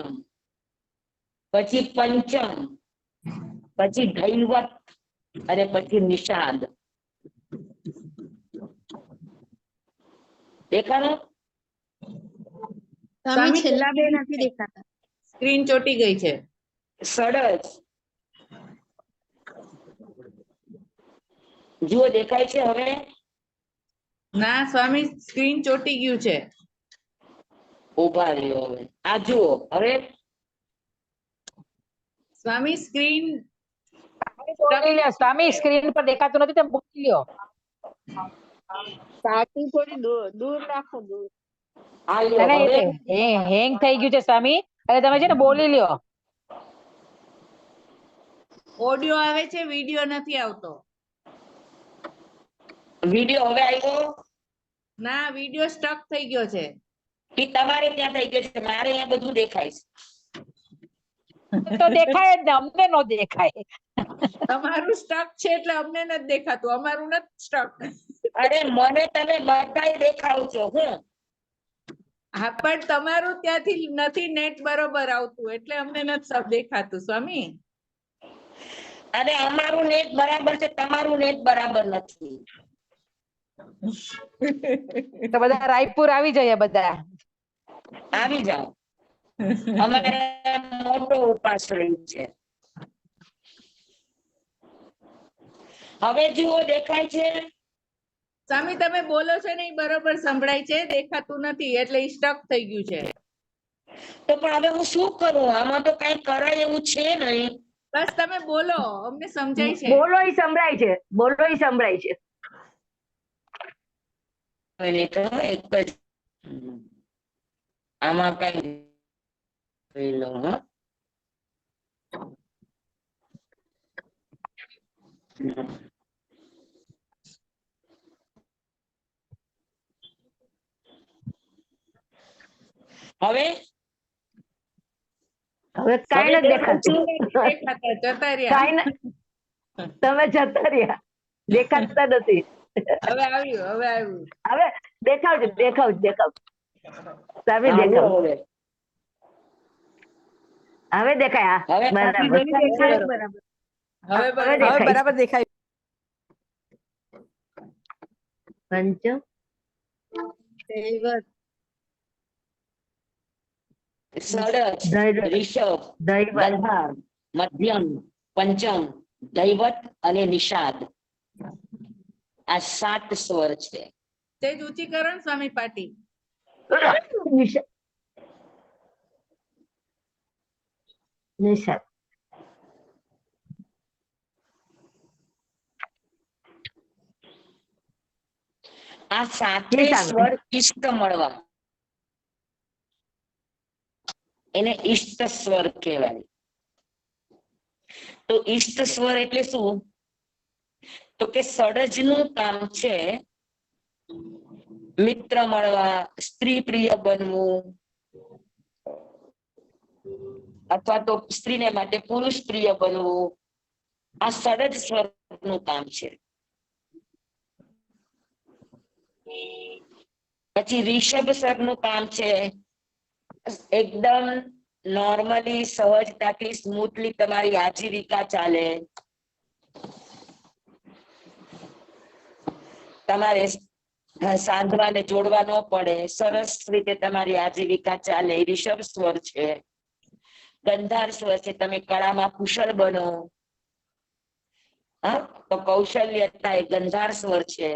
પછી પંચમ, પછી દૈવત અને પછી નિષાદ. દેખાણું? સ્વામી છેલ્લા બે નથી દેખાતા. સ્ક્રીન ચોટી ગઈ છે. ષડજ, જુઓ દેખાય છે હવે? ના સ્વામી, સ્ક્રીન ચોટી ગયું છે. ઉભા રહ્યો હવે. આ જુઓ હવે? સ્વામી સ્ક્રીન સ્વામી સ્ક્રીન પર દેખાતું નથી, તમે બોલી લ્યો. પાટી થોડી દૂર રાખો, દૂર. આ લ્યો હવે. હેંગ થઈ ગયું છે સ્વામી, એટલે તમે છે ને બોલી લ્યો. ઓડિયો આવે છે, વિડિયો નથી આવતો. વિડિયો હવે આવ્યો? ના, વિડિયો સ્ટક થઈ ગયો છે. એ તમારે ત્યાં થઈ ગયો છે, મારે અહીંયા બધું દેખાય છે. તો દેખાય જ ને, અમને નો દેખાય. તમારું સ્ટક છે એટલે અમને નથી દેખાતું, અમારું નથી સ્ટક. અરે મને તમે બધાય દેખાવ છો. હું હા, પણ તમારું ત્યાંથી નથી નેટ બરોબર આવતું, એટલે અમને નથી દેખાતું સ્વામી. અને અમારું નેટ બરાબર છે, તમારું નેટ બરાબર નથી. તો બધા રાયપુર આવી જાય, બધા આવી જાઓ. અમારે મોટો ઉપાસ રહ્યું છે. હવે જુઓ, દેખાય છે? સ્વામી તમે બોલો છો ને એ બરોબર સંભળાય છે, દેખાતું નથી એટલે સ્ટક થઈ ગયું છે. તો પણ હવે હું શું કરું? આમાં તો કઈ કરાય એવું છે નહીં. બસ તમે બોલો, અમને સમજાય છે. બોલો ઈ સંભળાય છે, બોલો ઈ સંભળાય છે. તો એક જ આમાં કઈ જોઈ લઉં. હા, હવે હવે કઈ નથી દેખાતું. દેખાતા જતા રહ્યા. કઈ તમે જતા રહ્યા, દેખાતા નથી. હવે આવ્યું, હવે આવ્યું. હવે દેખાવજો, દેખાવજો. તમે હાલો દેખાવ, હવે. હવે દેખાય. હવે બરાબર, દેખાય બરાબર. હવે હવે બરાબર દેખાય. પંચમ, દૈવત, ષડજ, ઋષભ, દૈવત, ગંધાર, મધ્યમ, પંચમ, દૈવત અને નિષાદ. આ 7 સ્વર છે. તે જ ઊંચી કરો ને સ્વામી પાટી. નિષાદ. આ 7 સ્વર ઈષ્ટ મળવા, એને ઈષ્ટ સ્વર કહેવાય. તો ઈષ્ટ સ્વર એટલે શું? તો કે ષડજ નું કામ છે મિત્ર મળવા, સ્ત્રી પ્રિય બનવું, અથવા તો સ્ત્રીને માટે પુરુષ પ્રિય બનવું, આ સડજ સ્વર નું કામ છે. પછી રિષભ સ્વર નું કામ છે એકદમ નોર્મલી સહજતાથી સ્મૂથલી તમારી આજીવિકા ચાલે, તમારે સાંધવાને જોડવા ન પડે, સરસ રીતે તમારી આજીવિકા ચાલે, રિષભ સ્વર છે. ગંધાર સ્વર છે, તમે કળામાં કુશળ બનો, હા તો કૌશલ્યતા એ ગંધાર સ્વર છે.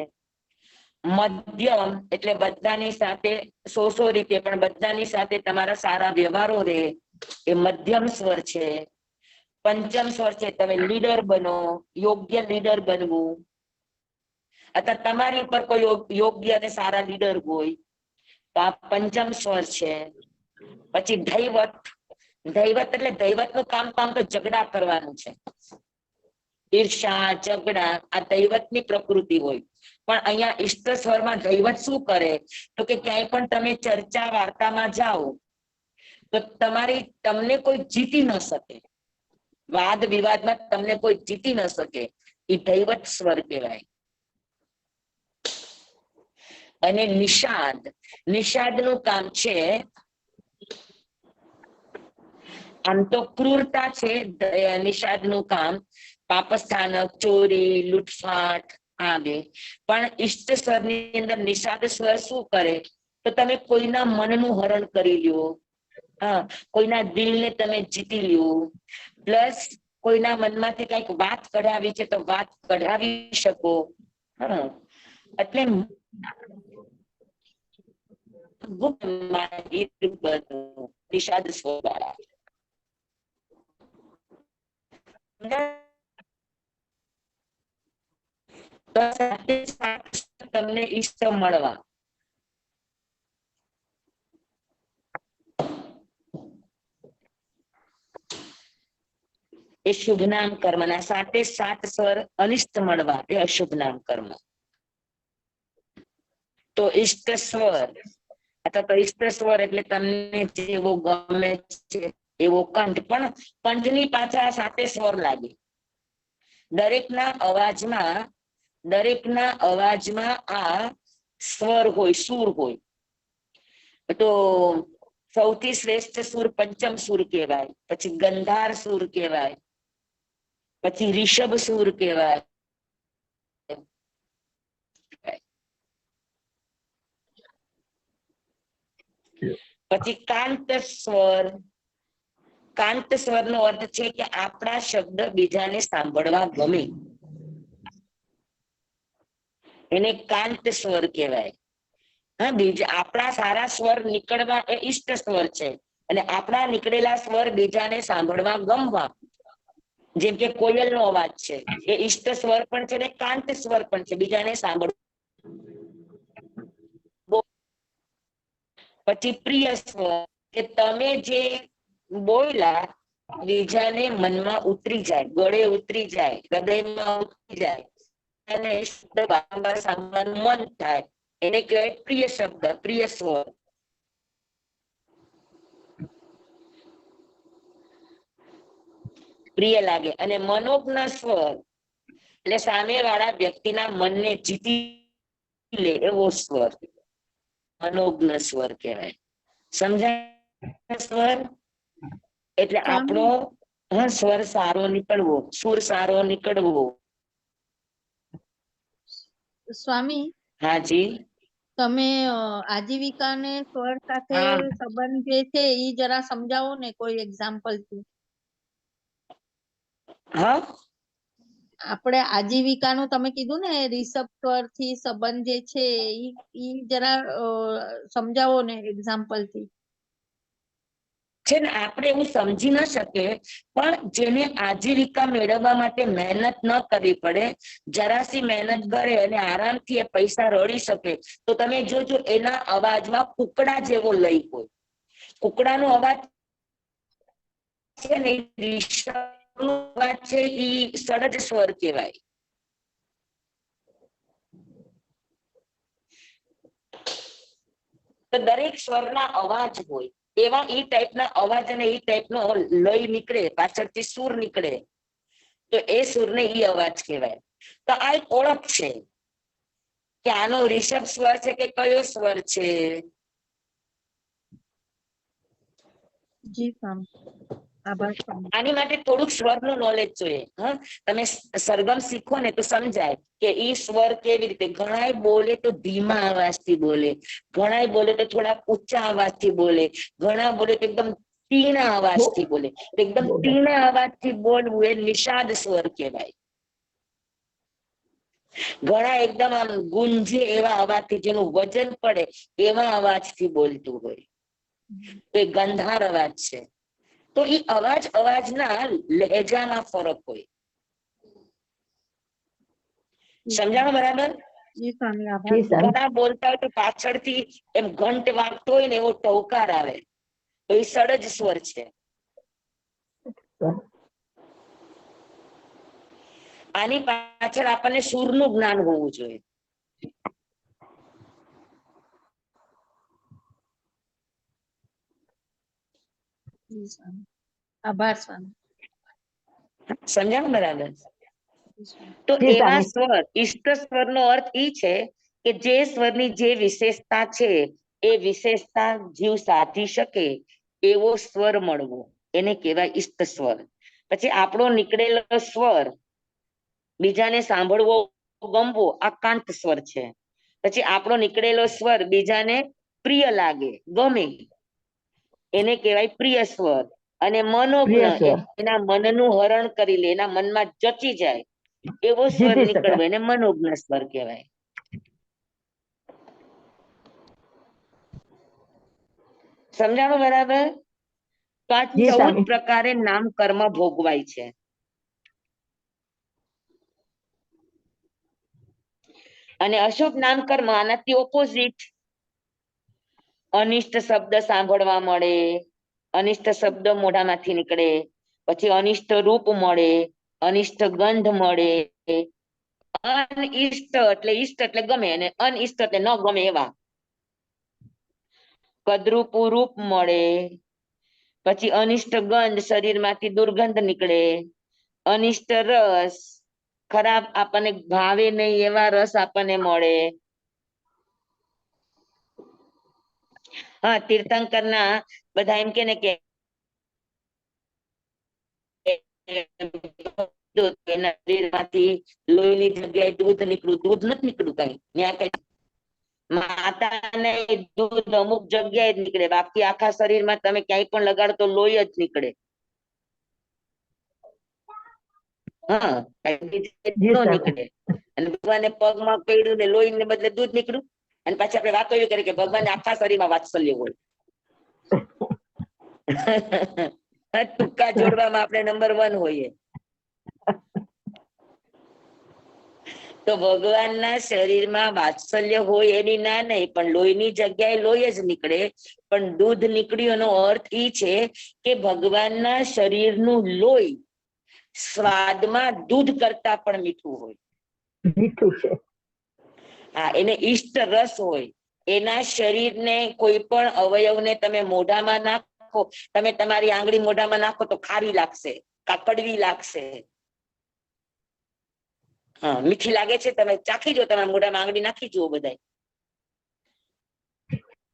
મધ્યમ એટલે બધાની સાથે સો રીતે પણ બધાની સાથે તમારા સારા વ્યવહારો રહે, એ મધ્યમ સ્વર છે. પંચમ સ્વર છે તમે લીડર બનો, યોગ્ય લીડર બનવું, અથવા તમારી ઉપર કોઈ યોગ્ય અને સારા લીડર હોય તો આ પંચમ સ્વર છે. પછી ધૈવત, ધૈવત એટલે દૈવત નું કામ તો ઝઘડા કરવાનું છે, ઈર્ષા ઝઘડા આ દૈવત ની પ્રકૃતિ હોય. પણ અહીંયા ઈષ્ટ સ્વરમાં દૈવત શું કરે તો કે ક્યાંય પણ તમે ચર્ચા વાર્તામાં જાઓ તો તમને કોઈ જીતી ન શકે, વાદ વિવાદમાં તમને કોઈ જીતી ન શકે, એ દૈવત સ્વર કહેવાય. અને નિષાદ, નિષાદ નું કામ છે આમ તો ક્રૂરતા છે નિષાદ નું કામ, પાપસ્થાનક, ચોરી, લૂંટફાટ આવે. પણ ઈષ્ટ સ્વર ની અંદર નિષાદ સ્વર શું કરે તો તમે કોઈના મનનું હરણ કરી લ્યો, હા કોઈના દિલને તમે જીતી લ્યો, પ્લસ કોઈના મનમાંથી કઈક વાત કઢાવી છે તો વાત કઢાવી શકો. હા એટલે નિષાદ સ્વર વાળા તમને ઈષ્ટ મળવા. એ શુભ નામ કર્મ ના, 7 સ્વર અનિષ્ટ મળવા એ અશુભ નામ કર્મ. તો ઈષ્ટ સ્વર અથવા તો ઈષ્ટ સ્વર એટલે તમને જેવો ગમે છે એવો કંઠ, પણ કંઠની પાછળ 7 સ્વર લાગે. દરેકના અવાજમાં આ સ્વર હોય, સુર હોય. તો સૌથી શ્રેષ્ઠ સુર પંચમ સુર કહેવાય, પછી ગંધાર સુર કહેવાય, પછી રિષભ સુર કહેવાય, પછી કાંત સ્વર. કાંત સ્વર નો અર્થ છે કે આપણા શબ્દ બીજાને સાંભળવા ગમે, એને કાંત સ્વર કહેવાય. હા બીજા આપણા સારા સ્વર નીકળવા એ ઈષ્ટ સ્વર છે, અને આપણા નીકળેલા સ્વર બીજાને સાંભળવા ગમવા. જેમ કે કોયલ નો અવાજ છે એ ઈષ્ટ સ્વર પણ છે ને કાંત સ્વર પણ છે, બીજાને સાંભળવા. પછી પ્રિય સ્વર કે તમે જે બોલ્યા બીજાને મનમાં ઉતરી જાય, ગળે ઉતરી જાય, હૃદયમાં ઉતરી જાય અને શબ્દ વારંવાર સાંભળવાનું મન થાય, એને કહેવાય પ્રિય શબ્દ, પ્રિય સ્વર. પ્રિય લાગે. અને મનોજ્ઞ સ્વર એટલે સામે વાળા વ્યક્તિના મનને જીતી લે એવો સ્વર, મનોજ્ઞ સ્વર કહેવાય. સમજાય? સ્વર એટલે આપણો સ્વર સારો નીકળવો, સુર સારો નીકળવો. સ્વામી હાજી તમે આજીવિકા ને સ્વર સાથે સંબંધ જે છે એ જરા સમજાવો ને કોઈ એક્ઝામ્પલ થી. હા આપણે આજીવિકાનું તમે કીધું ને રિષભ સ્વર થી સંબંધ જે છે ઈ જરા સમજાવો ને એક્ઝામ્પલ થી. છે ને આપણે એવું સમજી ન શકીએ, પણ જેને આજીવિકા મેળવવા માટે મહેનત ન કરવી પડે, જરાસી મહેનત કરે અને આરામથી એ પૈસા રળી શકે, તો તમે જોજો એના અવાજમાં કુકડા જેવો લય હોય. કુકડાનો અવાજ છે ને રિષભનો અવાજ છે એ સડજ સ્વર કહેવાય. તો દરેક સ્વરના અવાજ હોય, એવા એ ટાઈપના અવાજ અને એ ટાઈપનો લય નીકળે, પાછળથી સુર નીકળે. તો એ સુરને ઈ અવાજ કહેવાય. તો આ એક ઓળખ છે કે આનો રિષભ સ્વર છે કે કયો સ્વર છે. જી સ્વામી, આભાર સ્વામી. આની માટે થોડુંક સ્વરનું નોલેજ જોઈએ. હા, તમે સરગમ શીખો ને તો સમજાય કે ઈ સ્વર કેવી રીતે. ઘણાય બોલે તો ધીમા અવાજથી બોલે, ઘણાય બોલે તો થોડા ઊંચા અવાજથી બોલે, ઘણા બોલે તો એકદમ તીણા અવાજથી બોલે. એકદમ તીણા અવાજથી બોલવું એ નિષાદ સ્વર કહેવાય. ઘણા એકદમ આમ ગુંજે એવા અવાજથી, જેનું વજન પડે એવા અવાજથી બોલતું હોય તો એ ગંધાર અવાજ છે. તો એ અવાજના લહેજામાં ફરક હોય. સમજાણું બરાબર? જી સ્વામી, આભાર. ઘણા બોલતા હોય તો પાછળથી એમ ઘંટ વાગતો હોય ને એવો ટહુકાર આવે, તો એ સડજ સ્વર છે. આની પાછળ આપણને સૂરનું જ્ઞાન હોવું જોઈએ. જી સ્વામી, આભાર સ્વામી. સમજાણું બરાબર? જી સ્વામી. તો જી એવા સ્વામી. સ્વર, ઈષ્ટ સ્વરનો અર્થ ઈ છે કે જે સ્વરની જે વિશેષતા છે એ વિશેષતા જીવ સાધી શકે એવો સ્વર મળવો, એને કહેવાય ઈષ્ટ સ્વર. પછી આપણો નીકળેલો સ્વર બીજાને સાંભળવો ગમવો, આ કાંત સ્વર છે. પછી આપણો નીકળેલો સ્વર બીજાને પ્રિય લાગે, ગમે, એને કહેવાય પ્રિય સ્વર. અને મનોજ્ઞ, પ્રિય સ્વર. એના મનનું હરણ કરી લે, એના મનમાં જચી જાય એવો સ્વર જીતી નીકળવો, શકાય. એને મનોજ્ઞ સ્વર કહેવાય. સમજાણું બરાબર? તો આ જી 14 સ્વામી. પ્રકારે નામ કર્મ ભોગવાય છે. અને અશુભ નામ કર્મ આનાથી ઓપોઝિટ. અનિષ્ટ શબ્દ સાંભળવા મળે, અનિષ્ટ શબ્દ મોઢામાંથી નીકળે, પછી અનિષ્ટ રૂપ મળે, અનિષ્ટ ગંધ મળે. અનઈષ્ટ એટલે ઈષ્ટ એટલે ગમે, અને અનઈષ્ટ એટલે ન ગમે એવા. કદરૂપું રૂપ મળે, પછી અનિષ્ટ ગંધ, શરીરમાંથી દુર્ગંધ નીકળે, અનિષ્ટ રસ, ખરાબ આપણને ભાવે નહીં એવા રસ આપણને મળે. હા, તીર્થંકરના બધા એમ કે ને કે એના શરીરમાંથી લોહીની જગ્યાએ દૂધ નીકળ્યું, દૂધ નથી નીકળ્યું કઈ ત્યાં કઈ. માતાને દૂધ અમુક જગ્યાએ જ નીકળે, બાકી આખા શરીરમાં તમે ક્યાંય પણ લગાડો તો લોહી જ નીકળે. હા, જી નો સ્વામી. નીકળે. અને ભગવાને પગમાં પડ્યું ને લોહી ને બદલે દૂધ નીકળ્યું. અને પાછી આપણે વાતો એવી કરી કે ભગવાન આખા શરીરમાં વાત્સલ્ય હોય. ટૂંકા જોડવામાં આપણે નંબર 1 હોઈએ. તો ભગવાનના શરીરમાં વાત્સલ્ય હોય એની ના નહીં, પણ લોહીની જગ્યાએ લોહી જ નીકળે. પણ દૂધ નીકળ્યું એનો અર્થ એ છે કે ભગવાનના શરીરનું લોહી સ્વાદમાં દૂધ કરતા પણ મીઠું હોય. મીઠું છે. હા, એને ઈષ્ટ રસ હોય. એના શરીરને કોઈ પણ અવયવને તમે મોઢામાં નાખો, તમે તમારી આંગળી મોઢામાં નાખો તો ખારી લાગશે, કડવી લાગશે. હા, મીઠી લાગે છે, તમે ચાખી જો, તમારા મોઢામાં આંગળી નાખી જુઓ બધાય,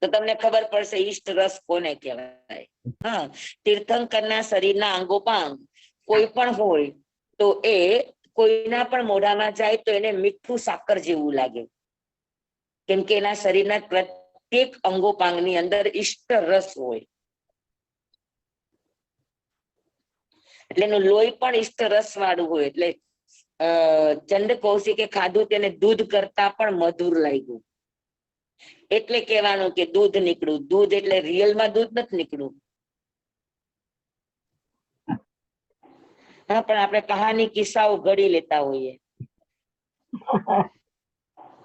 તો તમને ખબર પડશે ઈષ્ટ રસ કોને કહેવાય. હા, તીર્થંકરના શરીરના અંગોપાંગ કોઈ પણ હોય તો એ કોઈના પણ મોઢામાં જાય તો એને મીઠું સાકર જેવું લાગે, કેમ કે એના શરીરના પ્રત્યેક અંગોપાંગની અંદર ઈષ્ટ રસ હોય. એટલે એનું લોહી પણ ઈષ્ટ રસ વાળું હોય. એટલે ચંદ કૌશિકે ખાધું તેને દૂધ કરતા પણ મધુર લાગ્યું. એટલે કહેવાનું કે દૂધ નીકળ્યું. દૂધ એટલે રિયલમાં દૂધ નથી નીકળ્યું. હા, પણ આપણે કહાની કિસ્સાઓ ઘડી લેતા હોઈએ.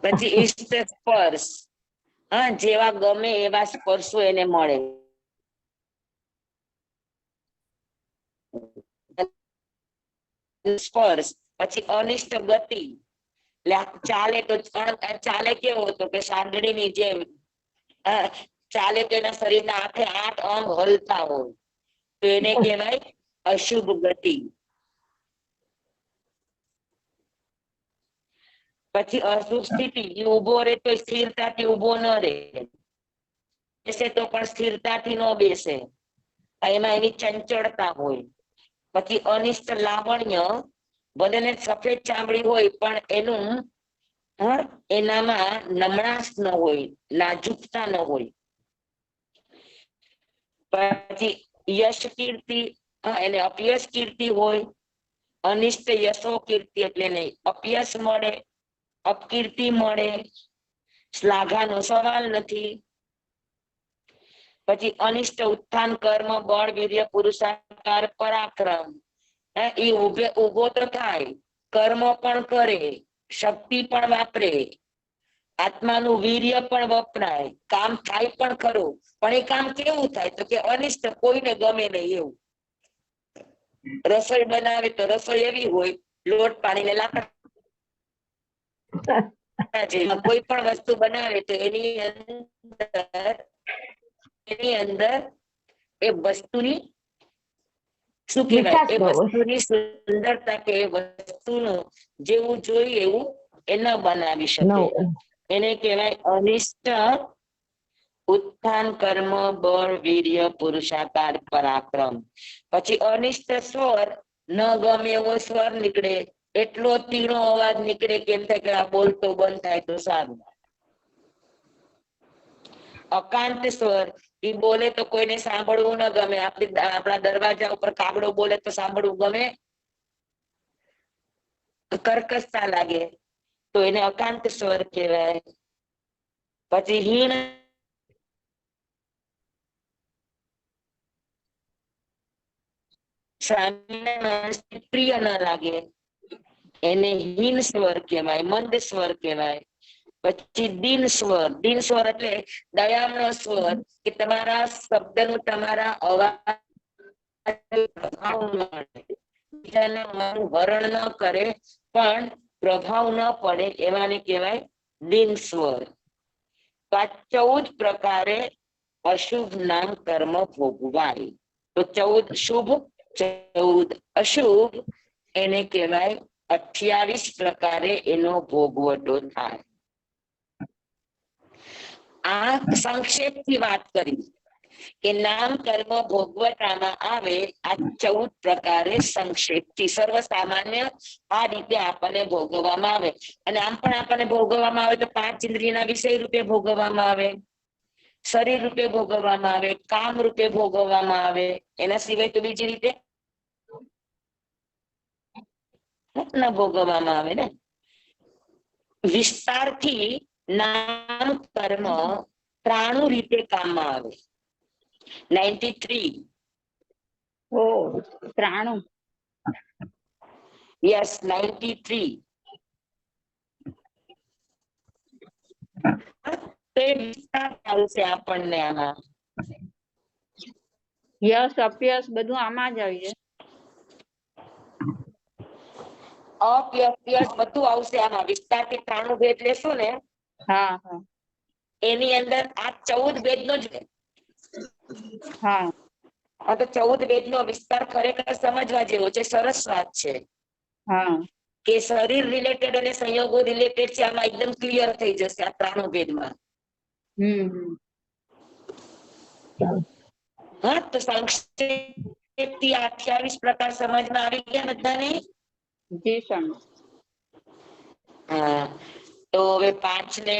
પછી ઈષ્ટ સ્પર્શ, હા, જેવા ગમે એવા સ્પર્શો એને મળે. સ્પર્શ. પછી અનિષ્ટ ગતિ, એટલે ચાલે તો ચાલે કેવો હતો કે સાંદડીની જેમ ચાલે તો એના શરીરના 8 અંગ હલતા હોય, તો એને કહેવાય અશુભ ગતિ. પછી અશુભ સ્થિતિ, એ ઉભો રહે તો સ્થિરતાથી ઉભો ન રહે, બેસે તો પણ સ્થિરતાથી ન બેસે, એમાં એની ચંચળતા હોય. પછી અનિષ્ટ લાવણ્ય, ભલે ને સફેદ ચામડી હોય પણ એનું એનામાં નમણાશ ન હોય, નાજુકતા ન હોય. પછી યશ કીર્તિ, એને અપયશ કીર્તિ હોય. અનિષ્ટ યશો કીર્તિ એટલે નહીં, અપયશ મળે, અપકીર્તિ મળે, શ્લાઘાનો સવાલ નથી. પછી અનિષ્ટ ઉત્થાન, કર્મ, બળ, વીર્ય, પુરુષાકાર, પરાક્રમ, એ ઉભો તો થાય, કર્મ પણ કરે, શક્તિ પણ વાપરે, આત્માનું વીર્ય પણ વપરાય, કામ થાય પણ ખરું, પણ એ કામ કેવું થાય તો કે અનિષ્ટ, કોઈને ગમે નહીં એવું. રસોઈ બનાવે તો રસોઈ એવી હોય, લોટ પાણી ને લાકડા, કોઈ પણ વસ્તુ બનાવે તો એની અંદર એ વસ્તુની શું કહેવાય, એ વસ્તુની સુંદરતા કે એ વસ્તુનું જેવું જોઈએ એવું એ ન બનાવી શકે, એને કહેવાય અનિષ્ટ ઉત્થાન, કર્મ, બળ, વીર્ય, પુરુષાકાર, પરાક્રમ. પછી અનિષ્ટ સ્વર, ન ગમે એવો સ્વર નીકળે, એટલો તીણો અવાજ નીકળે કે એમ થાય કે આ બોલતો બંધ થાય તો સારું. અકાંત સ્વર, એ બોલે તો કોઈને સાંભળવું ન ગમે, આપણા દરવાજા ઉપર કાગડો બોલે તો સાંભળવું ગમે, કર્કશતા લાગે, તો એને અકાંત સ્વર કહેવાય. પછી હીણ, પ્રિય ન લાગે, એને હીન સ્વર કહેવાય, મંદ સ્વર કહેવાય. પછી દીન સ્વર, દીન સ્વર એટલે દયાનો સ્વર, કે તમારા શબ્દનું તમારા અવાજ મન હરણ ન કરે પણ પ્રભાવ ન પડે એવાને કહેવાય દીન સ્વર. 14 પ્રકારે અશુભ નામ કર્મ ભોગવાય. તો 14 શુભ, 14 અશુભ, એને કહેવાય 28 પ્રકારે એનો ભોગવટો થાય. આ સંક્ષેપ થી વાત કરી કે નામ કર્મ ભોગવટામાં આવે. આ 14 પ્રકારે સંક્ષેપ થી, સર્વસામાન્ય આ રીતે આપણને ભોગવવામાં આવે. અને આમ પણ આપણને ભોગવવામાં આવે તો 5 ઇન્દ્રિયના વિષય રૂપે ભોગવવામાં આવે, શરીર રૂપે ભોગવવામાં આવે, કામ રૂપે ભોગવવામાં આવે, એના સિવાય તો બીજી રીતે ન ભોગવવામાં આવે ને. વિસ્તારથી નામ કર્મ 93 રીતે કામમાં આવે. 93. ઓ 93. યસ, 93. તો એ વિસ્તાર આવશે આપણને આમાં. યશ અપયશ બધું આમાં જ આવી જાય. અપયશ બધું આવશે આમાં. વિસ્તારથી 93 ભેદ લેશું ને, હા હા, એની અંદર આ 14 ભેદ નો જ હા. તો 14 ભેદ નો વિસ્તાર ખરેખર સમજવા જેવો છે. સરસ વાત છે હા, કે શરીર રિલેટેડ અને સંયોગો રિલેટેડ છે. આમાં એકદમ ક્લિયર થઈ જશે આ 93 ભેદમાં. હા, તો સંક્ષેપથી 28 પ્રકાર સમજમાં આવી ગયા બધાને? જી સર. હા, તો હવે 5 ને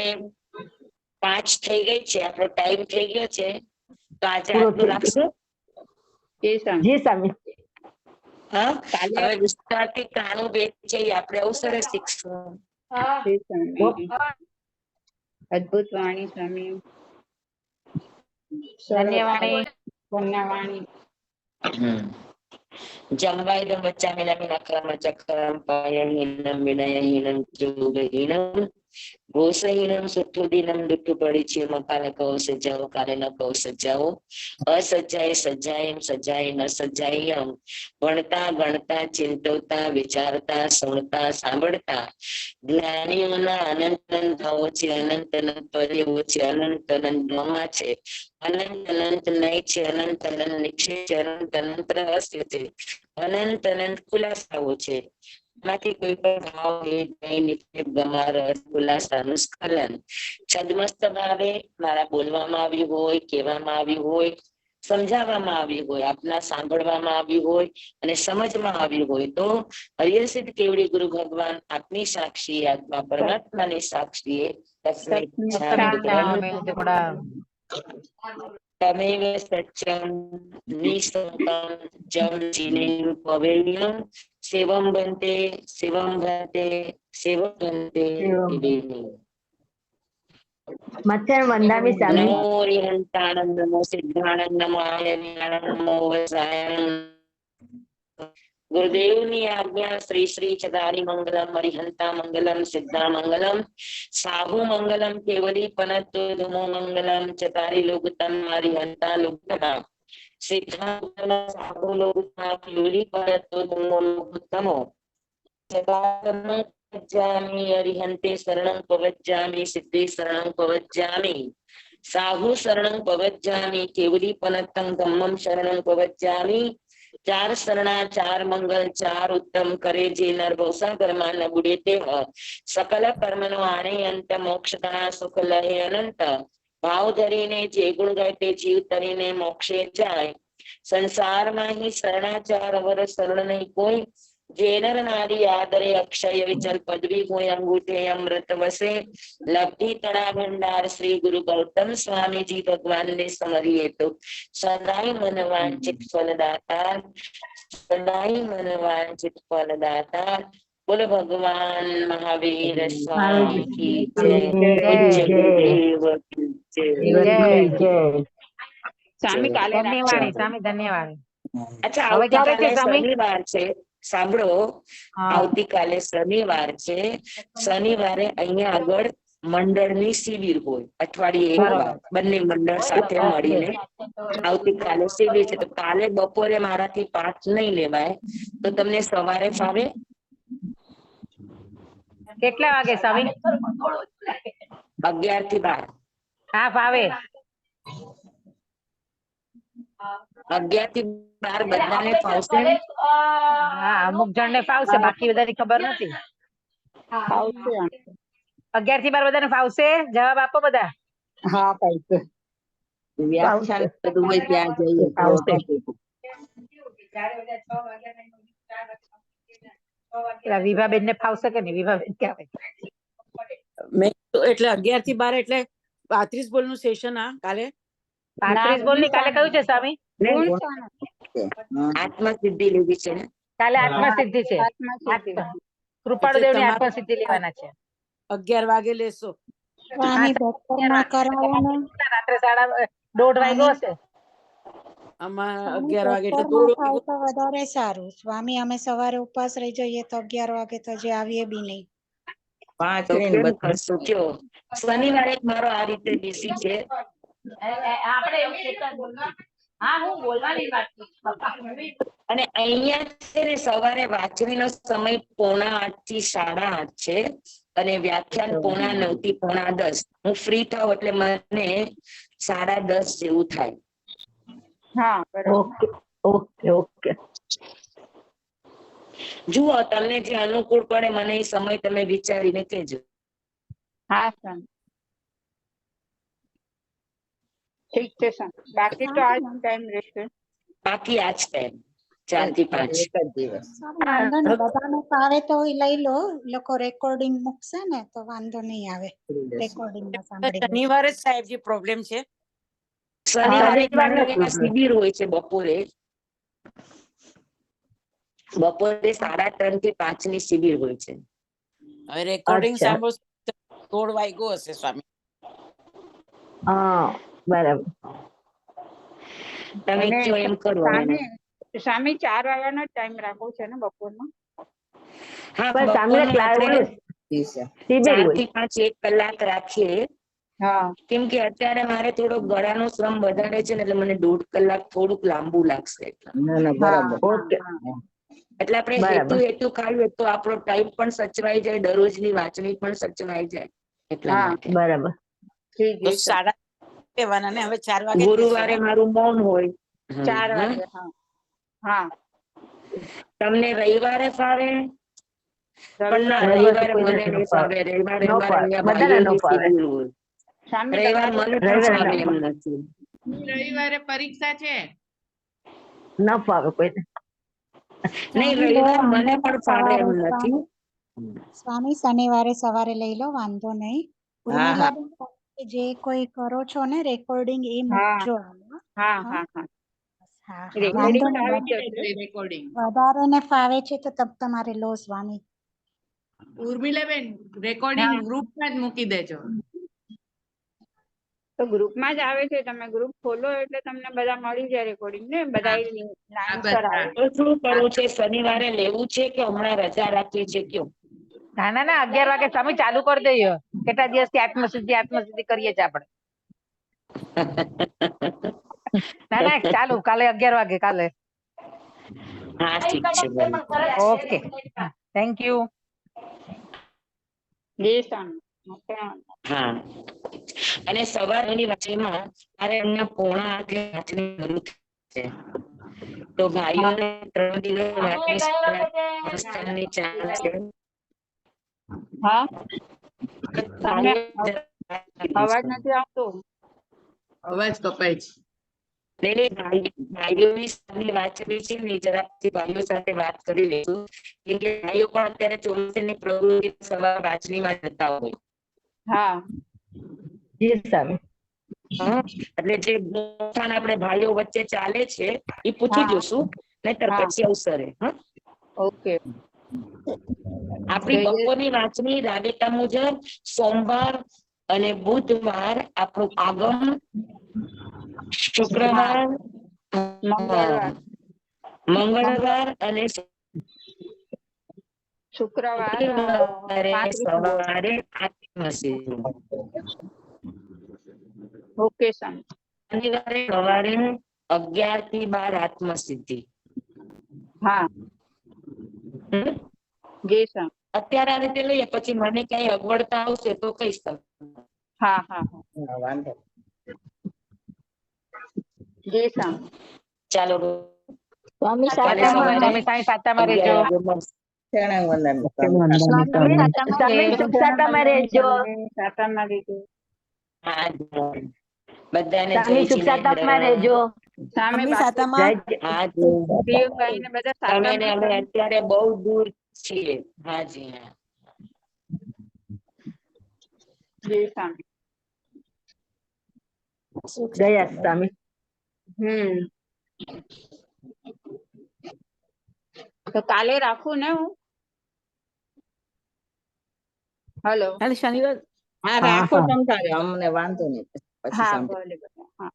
5 થઈ ગઈ છે, આપણો ટાઈમ થઈ ગયો છે, તો આજે આટલું રાખશું. જી સ્વામી. હા, હવે વિસ્તારથી 93 ભેદ છે એ આપણે અવસરે શીખશું. અદભુત વાણી સ્વામી. ધન્યવાણી, પુણ્યવાણી. જંવાય વચ્ચામિના કર્મ ચક્રમ પાયહીનમ વિનયહીનમ જોગહીનમ ઘોષહીનમ સુઠુદીનમ દુઠ્ઠુ પરિચય કાલે કહો સજાઓ કાલે ન કહો સજાઓ અસજાય સજાય સજાય ન સજાયમ ભણતા ગણતા ચિંતવતા વિચારતા સુણતા સાંભળતા જ્ઞાનીઓના અનંત અનંત ભાવો છે, અનંત અનંત પર્યો છે, અનંત અનંત બ્રહ્મા છે, અનંત અનંત નય છે, અનંત અનંત નિક્ષેપ છે, અનંત અનંત રહસ્ય છે, અનંત અનંત ખુલાસાઓ છે, માંથી કોઈ પણ ભાવ નિક્ષેપ ગમા રસ ઉલ્લાસનું સ્ખલન છદમસ્ત ભાવે મારા બોલવામાં આવ્યું હોય, કહેવામાં આવ્યું હોય, સમજાવવામાં આવ્યું હોય, આપના સાંભળવામાં આવ્યું હોય અને સમજમાં આવ્યું હોય તો હરિહરસિદ્ધ કેવડી ગુરુ ભગવાન આપની સાક્ષી આત્મા પરમાત્માની સાક્ષીએ તમેવ સત્યમ નિસંકમ જમ જીનેયુ પવેય્યમ સેવમ બનતે સેવમ ભંતે સેવમ બનતે મચ્છર વંદામી સ્વામી. નમો હરિહંતાનંદ નમો સિદ્ધાનંદ નમો આયનિયાનંદ નમો વસાયન. ગુરુદેવની આજ્ઞા શ્રી શ્રી ચદારી મંગલમ હરિહંતા મંગલમ સિદ્ધા મંગલમ સાહુ મંગલમ કેવલી પનતો ધમો મંગલમ ચતારી લોકતમ હરિહંતા લોકતમા સિદ્ધા સાહુ લોકતમા કેવલી પનતો ધમો લોકતમો પવજ્જામિ હરિહંતે શરણં પવજ્જામિ સિદ્ધે શરણં પવજ્જામિ સાહુ શરણં પવજ્જામિ કેવલી પનતં ધમ્મં શરણં પવજ્જામિ. ચાર શરણા ચાર મંગલ ચાર ઉત્તમ કરે જે નર ભવસાગર માં ન બુડે તે સકલ કર્મ નો આણે અંત મોક્ષના સુખ લહે અનંત ભાવ ધરીને જે ગુણ ગાય તે જીવ તરીને મોક્ષે જાય. સંસારમાં હિ શરણાચાર અવર શરણ નહીં કોઈ જે નર નારી આદરે અક્ષય વિચલ પદવી હોય અંગૂઠે અમૃત વસે લબ્ધિ તણા ભંડાર શ્રી ગુરુ ગૌતમ સ્વામીજી ભગવાન ને સમરીએ તો સદાય મન વાંચિત ફલદાતા સદાય મન વાંચિત ફલદાતા. બોલો ભગવાન મહાવીર સ્વામી કી જય. પૂજ્ય ગુરુદેવ કી જય. સ્વામી કાલે ધન્યવાદ સ્વામી, ધન્યવાદ. અચ્છા, હવે ક્યારે છે આવતીકાલે સ્વામી? શનિવાર છે. સાંભળો, આવતીકાલે શનિવાર છે. શનિવારે અહીંયા આગળ મંડળની શિબિર હોય, અઠવાડિયે એક વાર બંને મંડળ સાથે મળીને આવતીકાલે શિબિર છે. તો કાલે બપોરે મારાથી પાઠ નહીં લેવાય, તો તમને સવારે ફાવે? કેટલા વાગે સ્વામી? 11 થી 12. હા ફાવે. 11 થી 12 બધાને ફાવશે? હા, અમુક જણને ફાવશે, બાકી બધાની ખબર નથી. 11 થી 12 બધાને ફાવશે? જવાબ આપો બધા. હા ફાવશે. વ્યાખ્યાન બધું હોય ત્યાં જઈએ તો વિભાબેન ને ફાવશે કે નહીં? વિભાબેન ક્યાં? મેં તો એટલે 11 થી 12 એટલે 35 બોલ નું સેશન આ કાલે. 35 બોલ ની કાલે કયું છે સ્વામી? આત્મસિદ્ધિ લેવી છે ને? કાલે આત્મસિદ્ધિ છે. કૃપાળુ દેવ ની આત્મસિદ્ધિ લેવાના છે. 11 વાગે લેશો. રાત્રે 1:30 વાગ્યો હશે. આમાં 11 વાગે એટલે તો વધારે સારું સ્વામી. અમે સવારે ઉપવાસ રહી જઈએ તો 11 વાગે તો જે આવીએ બી નહીં. 5 કેમ કરશું કયો? શનિવારે મારો આ રીતે બીસી છે. અને અહીંયા છે ને સવારે વાંચણીનો સમય 9:45 થી 8:30 છે અને વ્યાખ્યાન 9:45 થી 9:10. હું ફ્રી થાવ એટલે મને 10:30 જેવું થાય. હા, ઓકે ઓકે ઓકે. જુઓ, તમને જે અનુકૂળ પડે મને એ સમય તમે વિચારીને કહેજો. હા સર, ઠીક છે સર. બાકી તો આજ ટાઈમ રહેશે. બાકી આજ ટાઈમ 4 થી 5 વાંધો નહીં, બધાને ફાવે તો લઈ લો. લોકો રેકોર્ડિંગ મૂકશે ને તો વાંધો નહીં આવે. રેકોર્ડિંગ માં સાંભળી શનિવારે જ સાહેબજી પ્રોબ્લેમ છે. શનિવારે શિબિર હોય છે બપોરે 3:30 થી 5 ની શિબિર હોય છે. હવે રેકોર્ડિંગ સાંભળો 16 વાગ્યો હશે સ્વામી. હા બરાબર. તમે કયો એમ કરો. સ્વામી 4 વાગ્યાનો ટાઈમ રાખવો છે ને બપોરનો? હા, બસ સામે ક્લાસ 4 થી 5 1 કલાક રાખીએ. હા, કેમ કે અત્યારે મારે થોડો ગળાનો શ્રમ વધારે છે ને એટલે મને 1.5 કલાક થોડુંક લાંબુ લાગશે. ઓકે. એટલે આપણે હેતુ ખાલી તો આપણો ટાઈમ પણ સચવાઈ જાય, દરરોજની વાંચણી પણ સચવાઈ જાય. એટલા માટે બરાબર. તો 4:30 કહેવાના ને હવે 4 વાગે ગુરુવારે મારું મૌન હોય. 4 વાગે. હા, તમને રવિવારે ફાવે? પણ ના, રવિવાર રવિવારે કોઈને મને નહીં ફાવે. રવિવારે ન અમારે ફાવે. અહીંયા બધાને ન ભાઈઓની ફાવે. schedule હોય. સ્વામી રવિવાર તમારું મને પણ રવિવારે ફાવે ન એમ નથી. રવિવારે પરીક્ષા છે. ન ફાવે કોઈને. નહીં, સ્વામી લો રવિવાર વાંધો મને નહીં, પણ ફાવે એમ સવારે નથી. સ્વામી શનિવારે સવારે લઈ લો, વાંધો નહીં. ઉર્મિલાબેન, તમે જે કોઈ કરો છો ને રેકોર્ડિંગ એ મૂકજો. હા હા હા હા હા, રેકોર્ડિંગ વાંધો આવી નહીં. જશે. રેકોર્ડિંગ. વધારે ને ફાવે છે તો તમારે લો સ્વામી. ઉર્મિલાબેન રેકોર્ડિંગ ગ્રુપમાં જ મૂકી દેજો. તો ગ્રુપમાં જ આવે છે, તમે ગ્રુપ ખોલો એટલે તમને બધા મળી જાય રેકોર્ડિંગ ને બધા લાઈન પર આવે. તો શું કરવું છે? શનિવારે લેવું છે કે હમણાં રજા રાખવી છે? કયો? ના ના ના 11 વાગે સ્વામી ચાલુ કરી દઈએ. કેટલા દિવસથી આત્મસિદ્ધિ કરીએ છીએ આપણે. ના ના ચાલુ કાલે 11 વાગે કાલે. હા, ઠીક છે, ભલે. Okay, thank you. Ji Swami. હા, અને સવારની વચ્ચેમાં મારે એમને પોણા 8 વાંચની જરૂર છે. તો ભાઈઓને 3 દિવસ વાંચની ચાન્સ છે. હા, ભાઈઓ અવાજ નથી આવતો. અવાજ કપાય છે. ભાઈઓની સાથે વાંચવી છે ને, જરાકથી ભાઈઓ સાથે વાત કરી લઈશું. કેમ કે ભાઈઓ પણ અત્યારે ચોમાસાની પ્રવૃત્તિ સવાર વાંચણીમાં જતા હોય. હા, જી સ્વામી. એટલે જે ગોઠાણ આપણે ભાઈઓ વચ્ચે ચાલે છે એ પૂછી જોશું, નહીતર પછી અવસરે. ઓકે. આપણી બપોરની વાંચણી રાબેતા મુજબ સોમવાર અને બુધવાર આપણું આગમ, શુક્રવાર, મંગળવાર અને શુક્રવાર સવારે આત્મસિદ્ધિ. ઓકે સ્વામી. શનિવારે સવારે 11 થી 12 આત્મસિદ્ધિ. હા, જી સ્વામી. અત્યારે આ રીતે લઈએ, પછી મને કઈ અગવડતા આવશે તો કહીશ તમને. હા હા વાંધો. જી સ્વામી. ચાલો, સ્વામી કાલે સવારે સાતામાં રહેજો. 11 વાગે મળશું. સાતામાં રહેજો. સાતામાં રહેજો. હા, બધાને જય સ્વામી સુખ સાતામાં જિનેન્દ્ર. રહેજો. સ્વામી સાતામાં. હા, પિયુષભાઈને બધા તમે ને અમે સાતામાં. અત્યારે બહુ દૂર છીએ. હાજી હા. જી સ્વામી. ગયા સ્વામી. તો કાલે રાખું ને હું. હેલો. કાલે શનિવાર. હા રાખો તમ તારે, અમને વાંધો નહીં. હા ભલે ભલે. હા.